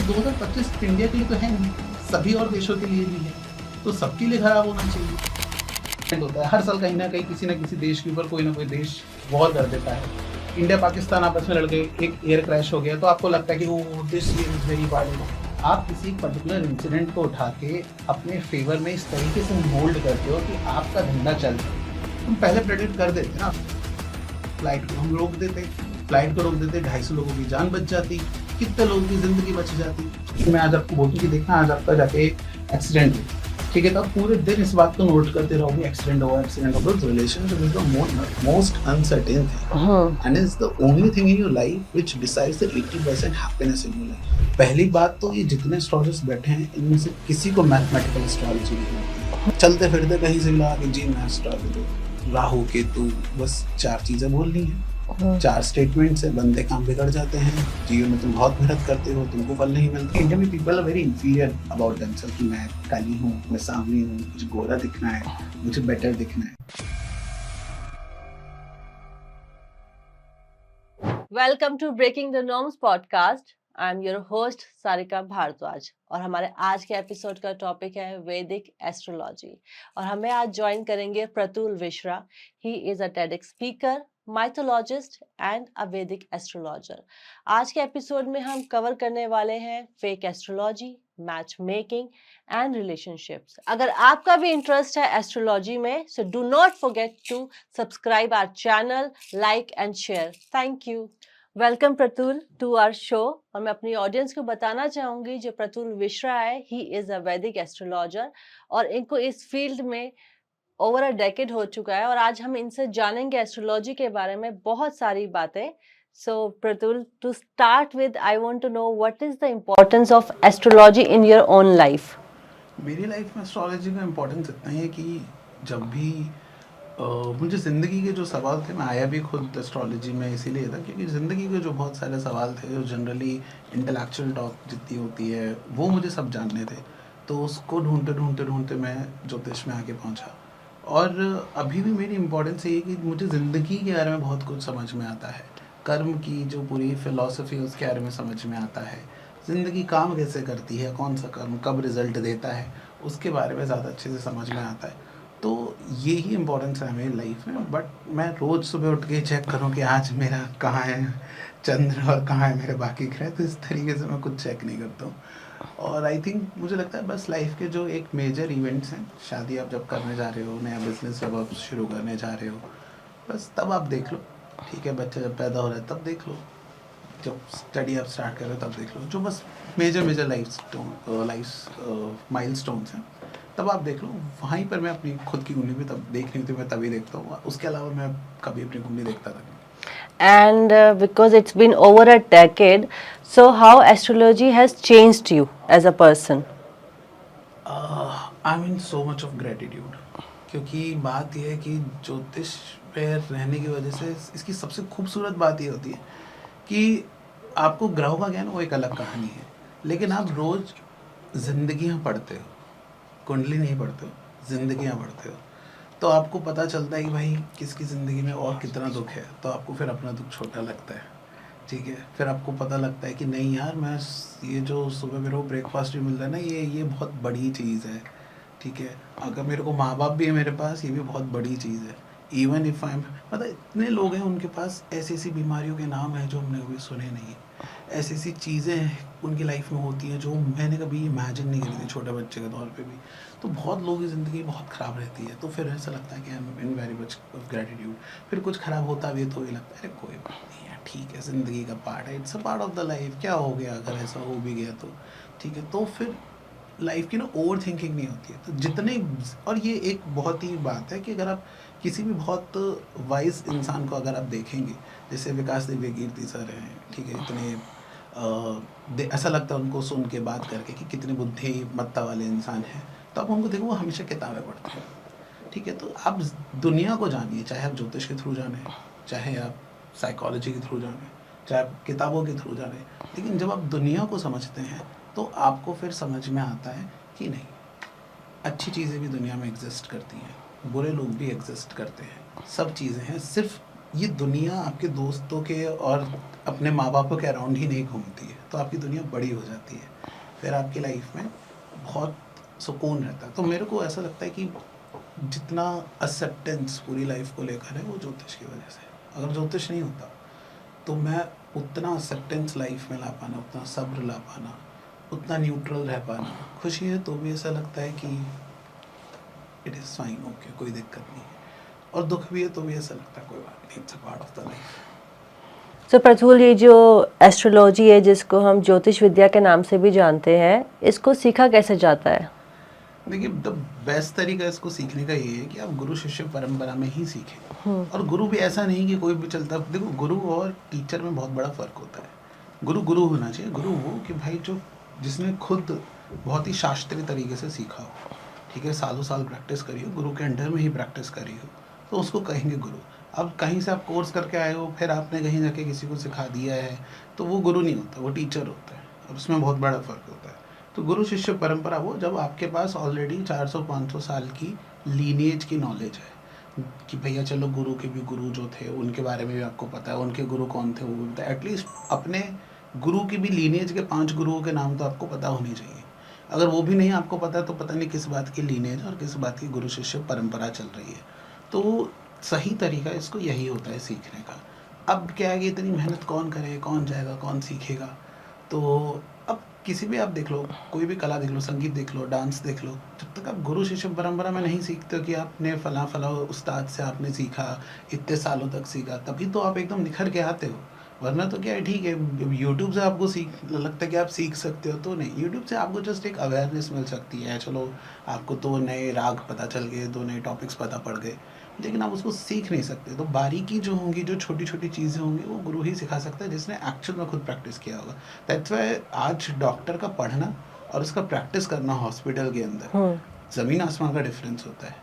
2025 India के लिए तो है नहीं, सभी और देशों के लिए भी है, तो सबके लिए खराब होना चाहिए। होता है हर साल कहीं ना कहीं किसी ना किसी देश के ऊपर कोई ना कोई देश वॉर कर देता है। इंडिया पाकिस्तान आपस में लड़ गए, एक एयर क्रैश हो गया, तो आपको लगता है कि वो दिस इज वेरी बैड। आप किसी पर्टिकुलर इंसिडेंट को उठा के अपने फेवर में इस तरीके से मोल्ड करते हो कि आपका धंधा चल जाए। तुम पहले प्रेडिक्ट कर देते ना, फ्लाइट को हम रोक देते, 250 लोगों की जान बच जाती, कितने लोगों की जिंदगी बच जाती। मैं आज आपको बोलूँ कि देखना आज आपका जाके एक्सीडेंट हुआ, ठीक है, तो आप पूरे दिन इस बात को नोट करते रहोगे, एक्सीडेंट हुआ। Relationship is the most uncertain thing and is the only thing in your life which decides the 80% happiness in your life. पहली बात तो ये जितने एस्ट्रोलॉजर्स बैठे हैं इनमें से किसी को मैथमेटिकल एस्ट्रोलॉजी नहीं आती। चलते फिरते कहीं से मिला कि जी मैं एस्ट्रोलॉजर, राहु केतु, बस 4 चीजें बोलनी है, 4 स्टेटमेंट से बंदे काम बिगड़ जाते हैं। जीवन में तुम बहुत मेहनत करते हो, तुमको फल नहीं मिलता। इंडिया में people are very inferior about themselves कि मैं काली हूँ, मैं सांवली हूँ, मुझे गोरा दिखना है, मुझे बेटर दिखना है। Welcome to breaking the norms podcast. I am your host Sarika Bhardwaj और हमारे आज के एपिसोड का टॉपिक है वैदिक एस्ट्रोलॉजी। और हमें आज ज्वाइन करेंगे Pratul Mishra. He is a TEDx speaker, mythologist and a Vedic astrologer. आज के एपिसोड में हम कवर करने वाले हैं fake astrology, match making and relationships. अगर आपका भी इंटरेस्ट है एस्ट्रोलॉजी में, so do not forget to subscribe our channel, like and share. Thank you. Welcome Pratul to our show. और मैं अपनी ऑडियंस को बताना चाहूंगी जो प्रतुल मिश्रा है, ही इज अ वैदिक एस्ट्रोलॉजर और इनको इस फील्ड में ओवर अ डेकेड हो चुका है। और आज हम इनसे जानेंगे एस्ट्रोलॉजी के बारे में बहुत सारी बातें। So Pratul, to start with, I want to know what is the importance of astrology in your own life. मेरी लाइफ में एस्ट्रोलॉजी का इम्पोर्टेंस इतना ही है कि जब भी मुझे ज़िंदगी के जो सवाल थे, मैं आया भी खुद एस्ट्रोलॉजी में इसीलिए था क्योंकि ज़िंदगी के जो बहुत सारे सवाल थे, जो जनरली इंटेलेक्चुअल टॉक जितनी होती है वो मुझे सब जानने थे। तो उसको ढूंढते ढूंढते ढूंढते मैं ज्योतिष में आके पहुंचा। और अभी भी मेरी इम्पोर्टेंस ये है कि मुझे ज़िंदगी के बारे में बहुत कुछ समझ में आता है, कर्म की जो पूरी फिलॉसफी है उसके बारे में समझ में आता है, ज़िंदगी काम कैसे करती है, कौन सा कर्म कब रिज़ल्ट देता है, उसके बारे में ज़्यादा अच्छे से समझ में आता है। तो ये ही इम्पोर्टेंस है मेरी लाइफ में। बट मैं रोज़ सुबह उठ के चेक करूँ कि आज मेरा कहाँ है चंद्र और कहाँ है मेरे बाकी ग्रह, तो इस तरीके से मैं कुछ चेक नहीं करता हूँ। और आई थिंक मुझे लगता है बस लाइफ के जो एक मेजर इवेंट्स हैं, शादी आप जब करने जा रहे हो, नया बिजनेस जब आप शुरू करने जा रहे हो, बस तब आप देख लो, ठीक है, बच्चा जब पैदा हो रहा है तब देख लो, जब स्टडी आप स्टार्ट कर रहे हो तब देख लो, जो बस मेजर लाइफ माइलस्टोन्स हैं तब आप देख लो। वहीं पर मैं अपनी खुद की कुंडली भी तब देखनी होती है, मैं तभी देखता हूँ, उसके अलावा मैं कभी अपनी कुंडली देखता था नहीं। And because it's been over a decade, so how astrology has changed you as a person? I mean so much of gratitude, क्योंकि बात यह है कि ज्योतिष पे रहने की वजह से इसकी सबसे खूबसूरत बात ये होती है कि आपको ग्रहों का ज्ञान वो एक अलग कहानी है, लेकिन आप रोज़ जिंदगियाँ पढ़ते हो, कुंडली नहीं पढ़ते हो, जिंदगियाँ पढ़ते हो, तो आपको पता चलता है कि भाई किसकी ज़िंदगी में और कितना दुख है, तो आपको फिर अपना दुख छोटा लगता है, ठीक है। फिर आपको पता लगता है कि नहीं यार, मैं ये जो सुबह मेरे को ब्रेकफास्ट भी मिल रहा है ना, ये बहुत बड़ी चीज़ है, ठीक है। अगर मेरे को माँ बाप भी है मेरे पास, ये भी बहुत बड़ी चीज़ है। इवन इफ़ आई एम, मतलब इतने लोग हैं उनके पास ऐसी ऐसी बीमारियों के नाम हैं जो हमने कभी सुने नहीं, ऐसी ऐसी चीज़ें उनकी लाइफ में होती हैं जो मैंने कभी इमेजिन नहीं करी थी छोटे बच्चे के तौर पे भी। तो बहुत लोगों की ज़िंदगी बहुत ख़राब रहती है, तो फिर ऐसा लगता है कि I am in very much of gratitude. फिर कुछ ख़राब होता भी है तो ये लगता है अरे कोई बात नहीं है, ठीक है, ज़िंदगी का पार्ट है, it's a part of the life, क्या हो गया अगर ऐसा हो भी गया तो, ठीक है। तो फिर लाइफ की ना ओवर थिंकिंग नहीं होती है, तो जितने, और ये एक बहुत ही बात है कि अगर आप किसी भी बहुत वाइज इंसान को अगर आप देखेंगे, जैसे विकास दिव्य कीर्ति सर हैं, ठीक है, इतने ऐसा लगता है उनको सुन के बात करके कि कितने बुद्धिमत्ता वाले इंसान हैं, तो आप उनको देखो वो हमेशा किताबें पढ़ते हैं, ठीक है। तो आप दुनिया को जानिए, चाहे आप ज्योतिष के थ्रू जाने, चाहे आप साइकोलॉजी के थ्रू जाने, चाहे आप किताबों के थ्रू जाने, लेकिन जब आप दुनिया को समझते हैं तो आपको फिर समझ में आता है कि नहीं, अच्छी चीज़ें भी दुनिया में एग्जिस्ट करती हैं, बुरे लोग भी एग्जिस्ट करते हैं, सब चीज़ें हैं, सिर्फ ये दुनिया आपके दोस्तों के और अपने माँ बापों के अराउंड ही नहीं घूमती है, तो आपकी दुनिया बड़ी हो जाती है, फिर आपकी लाइफ में बहुत सुकून रहता है। तो मेरे को ऐसा लगता है कि जितना एक्सेप्टेंस पूरी लाइफ को लेकर है वो ज्योतिष की वजह से। अगर ज्योतिष नहीं होता तो मैं उतना एक्सेप्टेंस लाइफ में ला पाना, उतना सब्र ला पाना, उतना न्यूट्रल रह पाना। खुशी है तो भी ऐसा लगता है कि इट इज़ फाइन, ओके, कोई दिक्कत नहीं है, और दुख भी है तो भी ऐसा लगता है कोई बात नहीं, it's a part of the life. तो प्रतुल, ये जो एस्ट्रोलॉजी है जिसको हम ज्योतिष विद्या के नाम से भी जानते हैं, इसको सीखा कैसे जाता है? देखिए, द बेस्ट तरीका इसको सीखने का ये है कि आप गुरु शिष्य परंपरा में ही सीखें। और गुरु भी ऐसा नहीं कि कोई भी चलता, देखो गुरु और टीचर में बहुत बड़ा फर्क होता है। गुरु गुरु होना चाहिए, गुरु वो कि भाई जो जिसने खुद बहुत ही शास्त्रीय तरीके से सीखा हो, ठीक है, सालों साल प्रैक्टिस करी हो, गुरु के अंडर में ही प्रैक्टिस करी हो, तो उसको कहेंगे गुरु। अब कहीं से आप कोर्स करके आए हो, फिर आपने कहीं जाके किसी को सिखा दिया है, तो वो गुरु नहीं होता, वो टीचर होता है, और उसमें बहुत बड़ा फर्क होता है। तो गुरु शिष्य परंपरा वो जब आपके पास ऑलरेडी 400-500 साल की लीनिएज की नॉलेज है कि भैया चलो गुरु के भी गुरु जो थे उनके बारे में भी आपको पता है, उनके गुरु कौन थे वो भी पता है, एटलीस्ट अपने गुरु की भी लीनिएज के 5 गुरुओं के नाम तो आपको पता होने चाहिए। अगर वो भी नहीं आपको पता तो पता नहीं किस बात की लीनिएज और किस बात की गुरु शिष्य परंपरा चल रही है। तो सही तरीका इसको यही होता है सीखने का। अब क्या है कि इतनी मेहनत कौन करे, कौन जाएगा, कौन सीखेगा। तो अब किसी भी आप देख लो, कोई भी कला देख लो, संगीत देख लो, डांस देख लो, जब तक आप गुरु शिष्य परंपरा में नहीं सीखते हो कि आपने फला फला उस्ताद से आपने सीखा, इतने सालों तक सीखा, तभी तो आप एकदम निखर के आते हो। वरना तो क्या है, ठीक है, यूट्यूब से आपको सीख लगता है कि आप सीख सकते हो, तो नहीं, यूट्यूब से आपको जस्ट एक अवेयरनेस मिल सकती है, चलो आपको 2 नए राग पता चल गए, 2 नए टॉपिक्स पता पड़ गए, लेकिन आप उसको सीख नहीं सकते। तो बारीकी जो होंगी, जो छोटी छोटी चीज़ें होंगी, वो गुरु ही सिखा सकता है जिसने एक्चुअल में खुद प्रैक्टिस किया होगा। दैट्स वाई आज डॉक्टर का पढ़ना और उसका प्रैक्टिस करना हॉस्पिटल के अंदर ज़मीन आसमान का डिफरेंस होता है।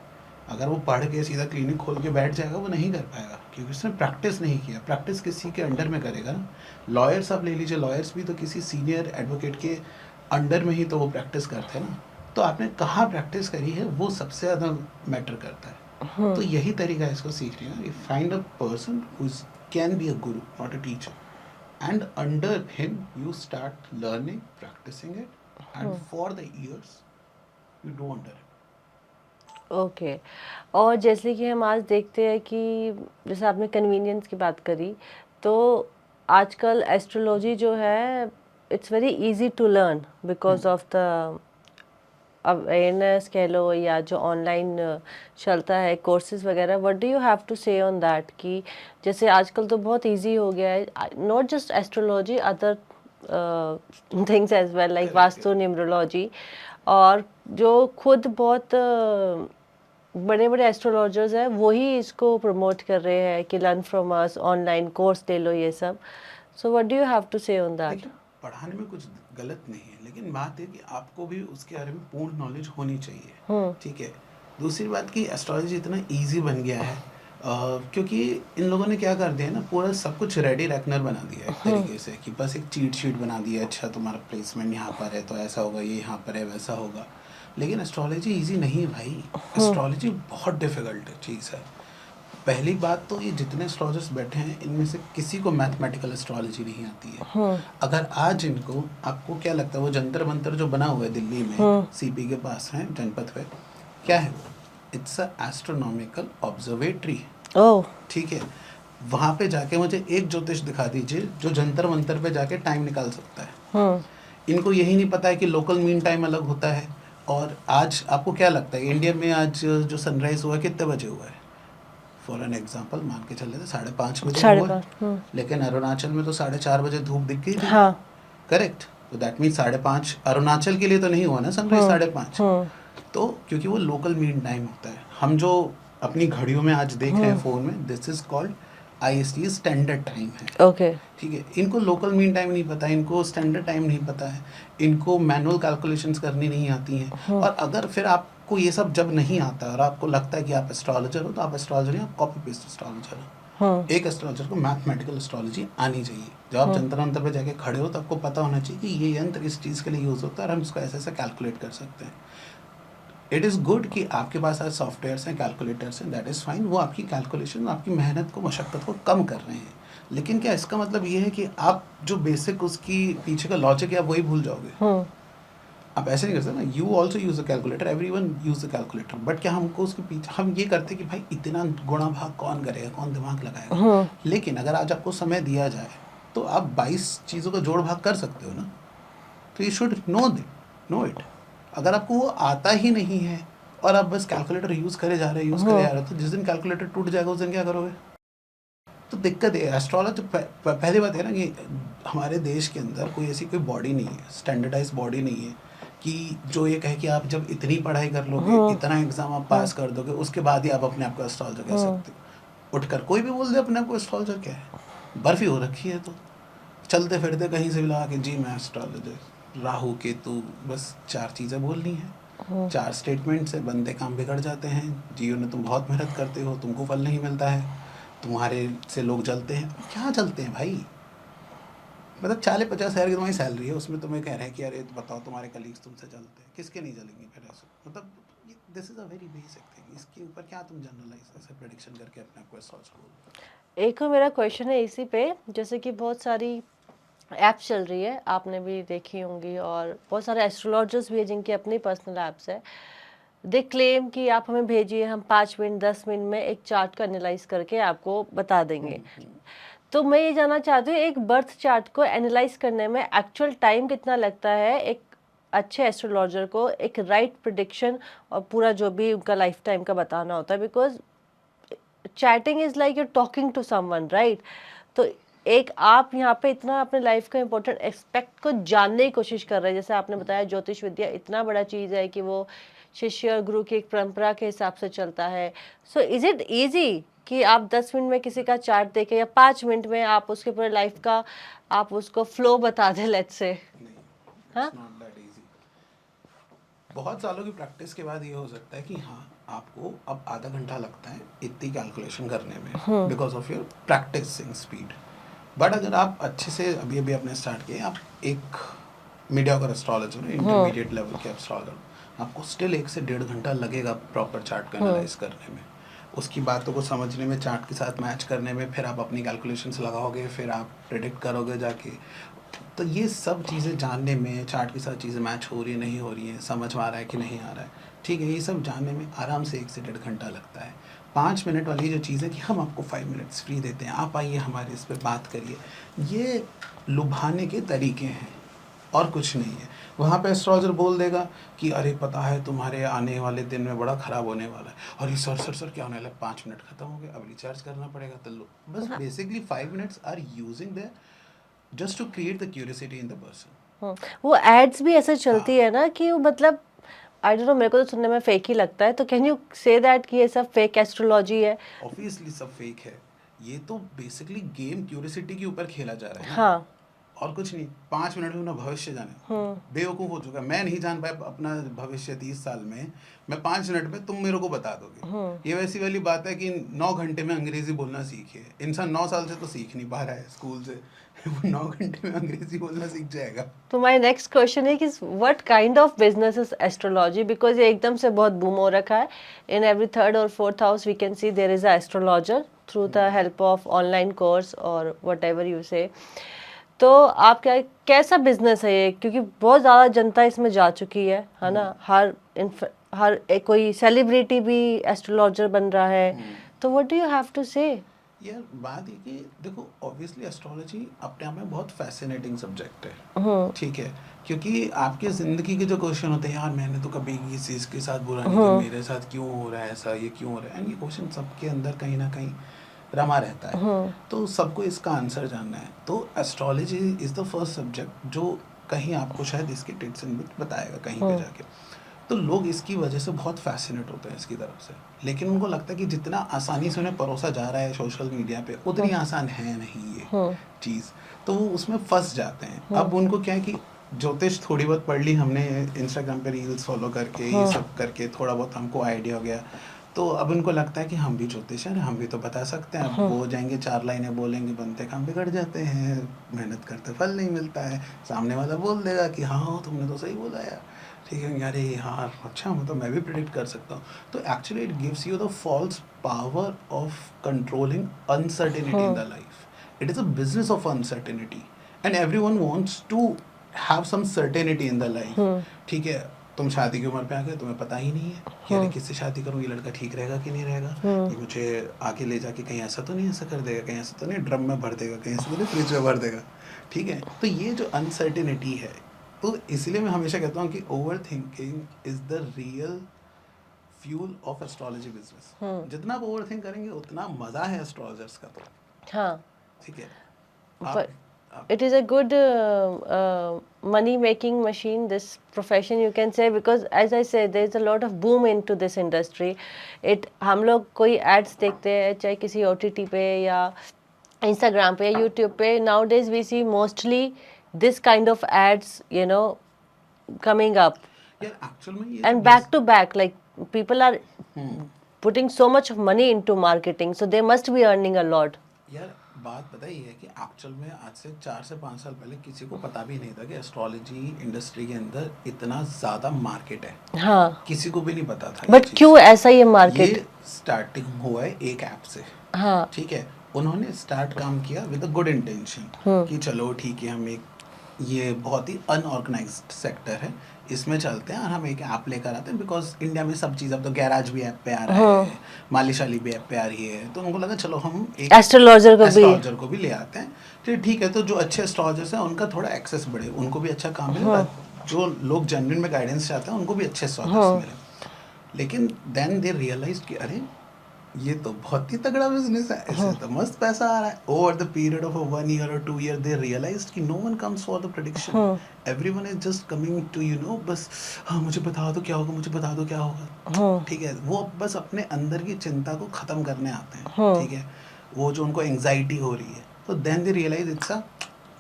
अगर वो पढ़ के सीधा क्लिनिक खोल के बैठ जाएगा, वो नहीं कर पाएगा, क्योंकि उसने प्रैक्टिस नहीं किया। प्रैक्टिस किसी के अंडर में करेगा ना। लॉयर्स आप ले लीजिए, लॉयर्स भी तो किसी सीनियर एडवोकेट के अंडर में ही तो वो प्रैक्टिस करते हैं ना। तो आपने कहाँ प्रैक्टिस करी है वो सबसे ज़्यादा मैटर करता है। तो यही तरीका है इसको सीखने का। You find a person who can be a guru, not a teacher, and under him you start learning, practising it, and for the years you do under it. Okay. और जैसे कि हम आज देखते हैं कि जैसे आपने कन्वीनियंस की बात करी, तो आजकल एस्ट्रोलॉजी जो है it's very easy to learn because of the awareness कह लो, या जो ऑनलाइन चलता है कोर्सेज वगैरह। What do you have to say on that कि जैसे आजकल तो बहुत इजी हो गया है, not just astrology, other things as well like vastu, numerology, और जो खुद बहुत बड़े बड़े एस्ट्रोलॉजर्स हैं वही इसको प्रमोट कर रहे हैं कि learn from us, online course ले लो, ये सब। So what do you have to say on that? देखिए, पढ़ाने में कुछ गलत नहीं है, लेकिन बात है कि आपको भी उसके बारे में पूर्ण नॉलेज होनी चाहिए, ठीक है। दूसरी बात कि एस्ट्रोलॉजी इतना इजी बन गया है क्योंकि इन लोगों ने क्या कर दिया है ना, पूरा सब कुछ रेडी रेकनर बना दिया है एक तरीके से, कि बस एक चीट शीट बना दिया है, अच्छा तुम्हारा प्लेसमेंट यहाँ पर है तो ऐसा होगा, ये यहाँ पर है वैसा होगा। लेकिन एस्ट्रोलॉजी इजी नहीं है भाई, एस्ट्रोलॉजी बहुत डिफिकल्ट चीज़ है। पहली बात तो ये जितने एस्ट्रोलॉजर्स बैठे हैं इनमें से किसी को मैथमेटिकल एस्ट्रोलॉजी नहीं आती है। अगर आज इनको, आपको क्या लगता है वो जंतर मंतर जो बना हुआ है दिल्ली में सीपी के पास है जनपथ पे, क्या है वो? इट्स अ एस्ट्रोनॉमिकल ऑब्जर्वेटरी, ठीक है। वहाँ पे जाके मुझे एक ज्योतिष दिखा दीजिए जो जंतर मंतर पे जाके टाइम निकाल सकता है। इनको यही नहीं पता है कि लोकल मीन टाइम अलग होता है। और आज आपको क्या लगता है इंडिया में आज जो सनराइज हुआ है कितने बजे हुआ है? फॉर एन एग्जाम्पल मान के चल रहे थे 5:30 बजे हुआ, लेकिन अरुणाचल में तो 4:30 बजे धूप दिख गई थी। हाँ। करेक्ट। तो दैट मीन्स 5:30 अरुणाचल के लिए तो नहीं हुआ ना सनराइज 5:30। तो क्योंकि वो लोकल मीन टाइम होता है। हम जो अपनी घड़ियों में आज देख रहे हैं फोन में, this is called IST, standard time है। ओके, ठीक है। इनको लोकल मीन टाइम नहीं पता, इनको स्टैंडर्ड टाइम नहीं पता है, इनको मैनुअल कैलकुलेशंस करनी नहीं आती हैं। और अगर फिर आपको ये सब जब नहीं आता और आपको लगता है कि आप एस्ट्रोलॉजर हो, तो आप एस्ट्रोलॉजर नहीं, आप कॉपी पेस्ट एस्ट्रोलॉजर हो। एक एस्ट्रोलॉजर को मैथमेटिकल एस्ट्रोलॉजी आनी चाहिए। जब आप जंतर मंतर पे जाके खड़े हो तो आपको पता होना चाहिए कि ये यंत्र इस चीज़ के लिए यूज़ होता है और हम इसको ऐसे ऐसे कैलकुलेट कर सकते हैं। इट इज़ गुड कि आपके पास आज सॉफ्टवेयर्स हैं, कैलकुलेटर्स हैं, दैट इज़ फाइन, वो आपकी कैलकुलेशन, आपकी मेहनत को, मशक्क़त को कम कर रहे हैं। लेकिन क्या इसका मतलब ये है कि आप जो बेसिक उसकी पीछे का लॉजिक है आप वही भूल जाओगे? आप ऐसे नहीं कर सकते ना, you also use a calculator, everyone use a calculator, but क्या हमको उसके पीछे हम ये करते कि भाई इतना गुणा भाग कौन करेगा, कौन दिमाग लगाएगा? लेकिन अगर आज आपको समय दिया जाए तो आप 22 चीज़ों का जोड़ भाग कर सकते हो ना, तो यू शुड नो इट। अगर आपको वो आता ही नहीं है और आप बस कैलकुलेटर यूज़ करे जा रहे हो, तो जिस दिन कैलकुलेटर टूट जाएगा उस दिन क्या करोगे? तो दिक्कत है एस्ट्रोलॉजी। पहली बात है ना कि हमारे देश के अंदर कोई बॉडी नहीं है, स्टैंडर्डाइज बॉडी नहीं है कि जो ये कहे कि आप जब इतनी पढ़ाई कर लोगे, इतना एग्जाम आप पास कर दोगे, उसके बाद ही आप अपने आप को एस्ट्रोलॉजर कह सकते हो। उठकर कोई भी बोल दे अपने आप को एस्ट्रोलॉजर क्या है, बर्फी हो रखी है तो चलते फिरते कहीं से भी लगा के जी मैं एस्ट्रोलॉजर, राहु केतु, बस 4 चीज़ें बोलनी है, 4 स्टेटमेंट से बंदे काम बिगड़ जाते हैं। जीवन में तुम बहुत मेहनत करते हो, तुमको फल नहीं मिलता है, तुम्हारे से लोग जलते हैं। क्या जलते हैं भाई? मतलब 40-50 हज़ार की तुम्हारी सैलरी है, उसमें तुम्हें कह रहे हैं कि अरे बताओ तुम्हारे कलीग्स तुमसे जलते हैं, किसके नहीं जलेंगे फिर ऐसे? मतलब this is a very basic thing. इसके ऊपर क्या तुम जनरलाइज ऐसे प्रेडिक्शन करके अपने आप को सोच लो? एक और मेरा क्वेश्चन है इसी पे, जैसे कि बहुत सारी ऐप चल रही है, आपने भी देखी होंगी, और बहुत सारे एस्ट्रोलॉजर्स भी हैं जिनकी अपनी पर्सनल ऐप्स है। दे क्लेम कि आप हमें भेजिए, हम 5 मिनट 10 मिनट में एक चार्ट को एनालाइज करके आपको बता देंगे। तो मैं ये जानना चाहती हूँ, एक बर्थ चार्ट को एनालाइज करने में एक्चुअल टाइम कितना लगता है एक अच्छे एस्ट्रोलॉजर को एक राइट प्रिडिक्शन और पूरा जो भी उनका लाइफ टाइम का बताना होता है, because chatting is like you talking to someone, right? तो एक आप यहाँ पे इतना अपने लाइफ का इम्पोर्टेंट एस्पेक्ट को जानने की कोशिश कर रहे हैं, जैसे आपने बताया ज्योतिष विद्या इतना बड़ा चीज़ है कि वो शिष्य और गुरु की एक परंपरा के हिसाब से चलता है। सो इज इट इजी कि आप 10 मिनट में किसी का चार्ट देके या 5 मिनट में आप उसके पूरे लाइफ का आप उसको फ्लो बता दें, लेट्स से? हाँ, नॉट दैट इजी। बहुत सालों की प्रैक्टिस के बाद ये हो सकता है कि हाँ आपको अब आधा घंटा लगता है इतनी कैलकुलेशन करने में, because of your practising speed. But अगर आप अच्छे से अभी अभी आपने स्टार्ट किया, आप एक मीडियोकर एस्ट्रोलॉजर हो, इंटरमीडिएट लेवल के एस्ट्रोलॉजर, आपको स्टिल 1 से 1.5 घंटा लगेगा प्रॉपर चार्ट को एनालाइज करने में, उसकी बातों को समझने में, चार्ट के साथ मैच करने में, फिर आप अपनी कैलकुलेशंस लगाओगे, फिर आप प्रेडिक्ट करोगे जाके। तो ये सब चीज़ें जानने में, चार्ट के साथ चीज़ें मैच हो रही है नहीं हो रही हैं, समझ में आ रहा है कि नहीं आ रहा है, ठीक है, ये सब जानने में आराम से 1 से 1.5 घंटा लगता है। 5 मिनट वाली जो चीज़ है कि हम आपको 5 मिनट्स फ्री देते हैं, आप आइए हमारे इस पर बात करिए, ये लुभाने के तरीके हैं और कुछ नहीं है। वहाँ पे एस्ट्रोलॉजर बोल देगा कि अरे पता है तुम्हारे आने वाले दिन में बड़ा ख़राब होने वाला है, और ये सर क्या होने वाला है, 5 मिनट खत्म हो गए, अब रिचार्ज करना पड़ेगा, तो लो बस basically 5 minutes are using there just to create the curiosity in the person. वो एड्स भी ऐसे चलती है ना कि वो मतलब आई डोंट नो, मेरे को तो सुनने में फेक ही लगता है। तो कैन यू से दैट कि ये सब फेक एस्ट्रोलॉजी है? ऑब्वियसली सब फेक है, ये तो बेसिकली गेम क्यूरियोसिटी के ऊपर खेला जा रहा है ना। हाँ, और कुछ नहीं। 5 मिनट में अपना भविष्य जाने, बेवकूफ़ हो चुका। मैं नहीं जान पाया अपना भविष्य 30 साल में, मैं 5 मिनट में तुम मेरे को बता दोगे। ये वैसी वाली बात है कि 9 घंटे में अंग्रेजी बोलना सीखे। इंसान 9 साल से तो सीख नहीं पा रहा है स्कूल से, वो 9 घंटे में अंग्रेजी बोलना सीख जाएगा। तो माय नेक्स्ट क्वेश्चन है कि what kind of business is astrology, because ये एकदम से बहुत बूम हो रखा है। इन एवरी थर्ड और fourth house we can see there is a astrologer through the help of online course और वट एवर यू से। तो आप क्या, कैसा बिजनेस है ये? क्योंकि बहुत ज़्यादा जनता इसमें जा चुकी है ना, कोई सेलिब्रिटी भी एस्ट्रोलॉजर बन रहा है। तो what do you have to say? यार बात ये कि देखो, ऑब्वियसली एस्ट्रोलॉजी अपने आप में बहुत फैसिनेटिंग सब्जेक्ट है, ठीक है, क्योंकि आपके ज़िंदगी के जो क्वेश्चन होते हैं, यार मैंने तो कभी इस चीज़ के साथ बुरा नहीं किया, मेरे साथ क्यों हो रहा है ऐसा, ये क्यों हो रहा है, एंड ये क्वेश्चन सबके अंदर कहीं ना कहीं रमा रहता है। तो सबको इसका आंसर जानना है। तो astrology is the first subject जो कहीं आपको शायद इसके टिप्स एंड ट्रिक्स बताएगा कहीं पे जाके। तो लोग इसकी वजह से बहुत फैसिनेट होते हैं इसकी तरफ से, लेकिन उनको लगता है कि जितना आसानी से उन्हें परोसा जा रहा है सोशल मीडिया पे, उतनी आसान है नहीं ये चीज़। तो वो उसमें फंस जाते हैं। अब उनको क्या है कि ज्योतिष थोड़ी बहुत पढ़ ली हमने, इंस्टाग्राम पे रील्स फॉलो करके, ये सब करके थोड़ा बहुत हमको आइडिया हो गया, तो अब उनको लगता है कि हम भी ज्योतिष हैं, हम भी तो बता सकते हैं। अब वो जाएंगे 4 लाइनें बोलेंगे, बनते काम बिगड़ जाते हैं, मेहनत करते फल नहीं मिलता है, सामने वाला बोल देगा कि हाँ तुमने तो सही बोला यार, ठीक है यार ये यार अच्छा मतलब मैं भी प्रिडिक्ट कर सकता हूँ. तो actually it gives you the false power of controlling uncertainty in the life. It is a business of uncertainty and everyone wants to have some certainty in the life. ठीक है, तुम शादी की उम्र पे आ गए, तुम्हें पता ही नहीं है कि अरे किससे शादी करूँ, ये लड़का ठीक रहेगा कि नहीं रहेगा, ये मुझे आगे ले जाके कहीं ऐसा तो नहीं ऐसा कर देगा, कहीं ऐसा तो नहीं ड्रम में भर देगा, कहीं ऐसा तो नहीं फ्रिज में भर देगा. ठीक है, तो ये जो अनसर्टेनिटी है, तो इसलिए मैं हमेशा कहता हूँ कि over thinking is the real fuel of astrology business. जितना आप ओवर थिंक करेंगे उतना मजा है एस्ट्रोलॉजर्स का. तो हाँ, ठीक है, but it is a good money making machine, this profession you can say, because as I said there is a lot of boom into this industry. It हम लोग कोई ads देखते हैं चाहे किसी OTT पे या Instagram पे या YouTube पे, nowadays we see mostly this kind of ads, you know, coming up यार एक्चुअल में ये and back to back, like people are putting so much of money into marketing, so they must be earning a lot. यार बात पता ही है कि actual में आज से 4 से 5 साल पहले किसी को पता भी नहीं था कि एस्ट्रोलॉजी इंडस्ट्री के अंदर इतना ज़्यादा मार्केट है. हाँ, किसी को भी नहीं पता था. बट क्यों ऐसा ये मार्केट? ये स्टार्टिंग हुआ है एक ऐप से. हाँ, ठीक है, उन्होंने स्टार्ट काम किया विद अ गुड इंटेंशन कि चलो ठीक है हम एक ये बहुत ही अनऑर्गेनाइज्ड सेक्टर है, इसमें चलते हैं और हम एक ऐप लेकर आते हैं. बिकॉज इंडिया में सब चीज़ अब तो गैराज भी ऐप पे आ रहा है, मालीशाली भी ऐप पे आ रही है, तो उनको लगा चलो हम एक एस्ट्रोलॉजर को भी ले आते हैं. फिर ठीक है, तो जो अच्छे एस्ट्रोलॉजर्स हैं उनका थोड़ा एक्सेस बढ़े, उनको भी अच्छा काम मिले, जो लोग जेन्युइन में गाइडेंस चाहते हैं उनको भी अच्छे एस्ट्रोलॉजर्स मिले. लेकिन देन दे रियलाइज कि अरे ये तो बहुत ही तगड़ा बिजनेस है, इससे तो मस्त पैसा आ रहा है. Over the period of 1 year or 2 year they realised कि no one comes for the prediction, everyone is just coming to you know बस हाँ मुझे बता दो क्या होगा, मुझे बता दो क्या होगा. ठीक है, वो बस अपने अंदर की चिंता को खत्म करने आते हैं. ठीक है, वो जो उनको एंग्जाइटी हो रही है, तो then they realise it's a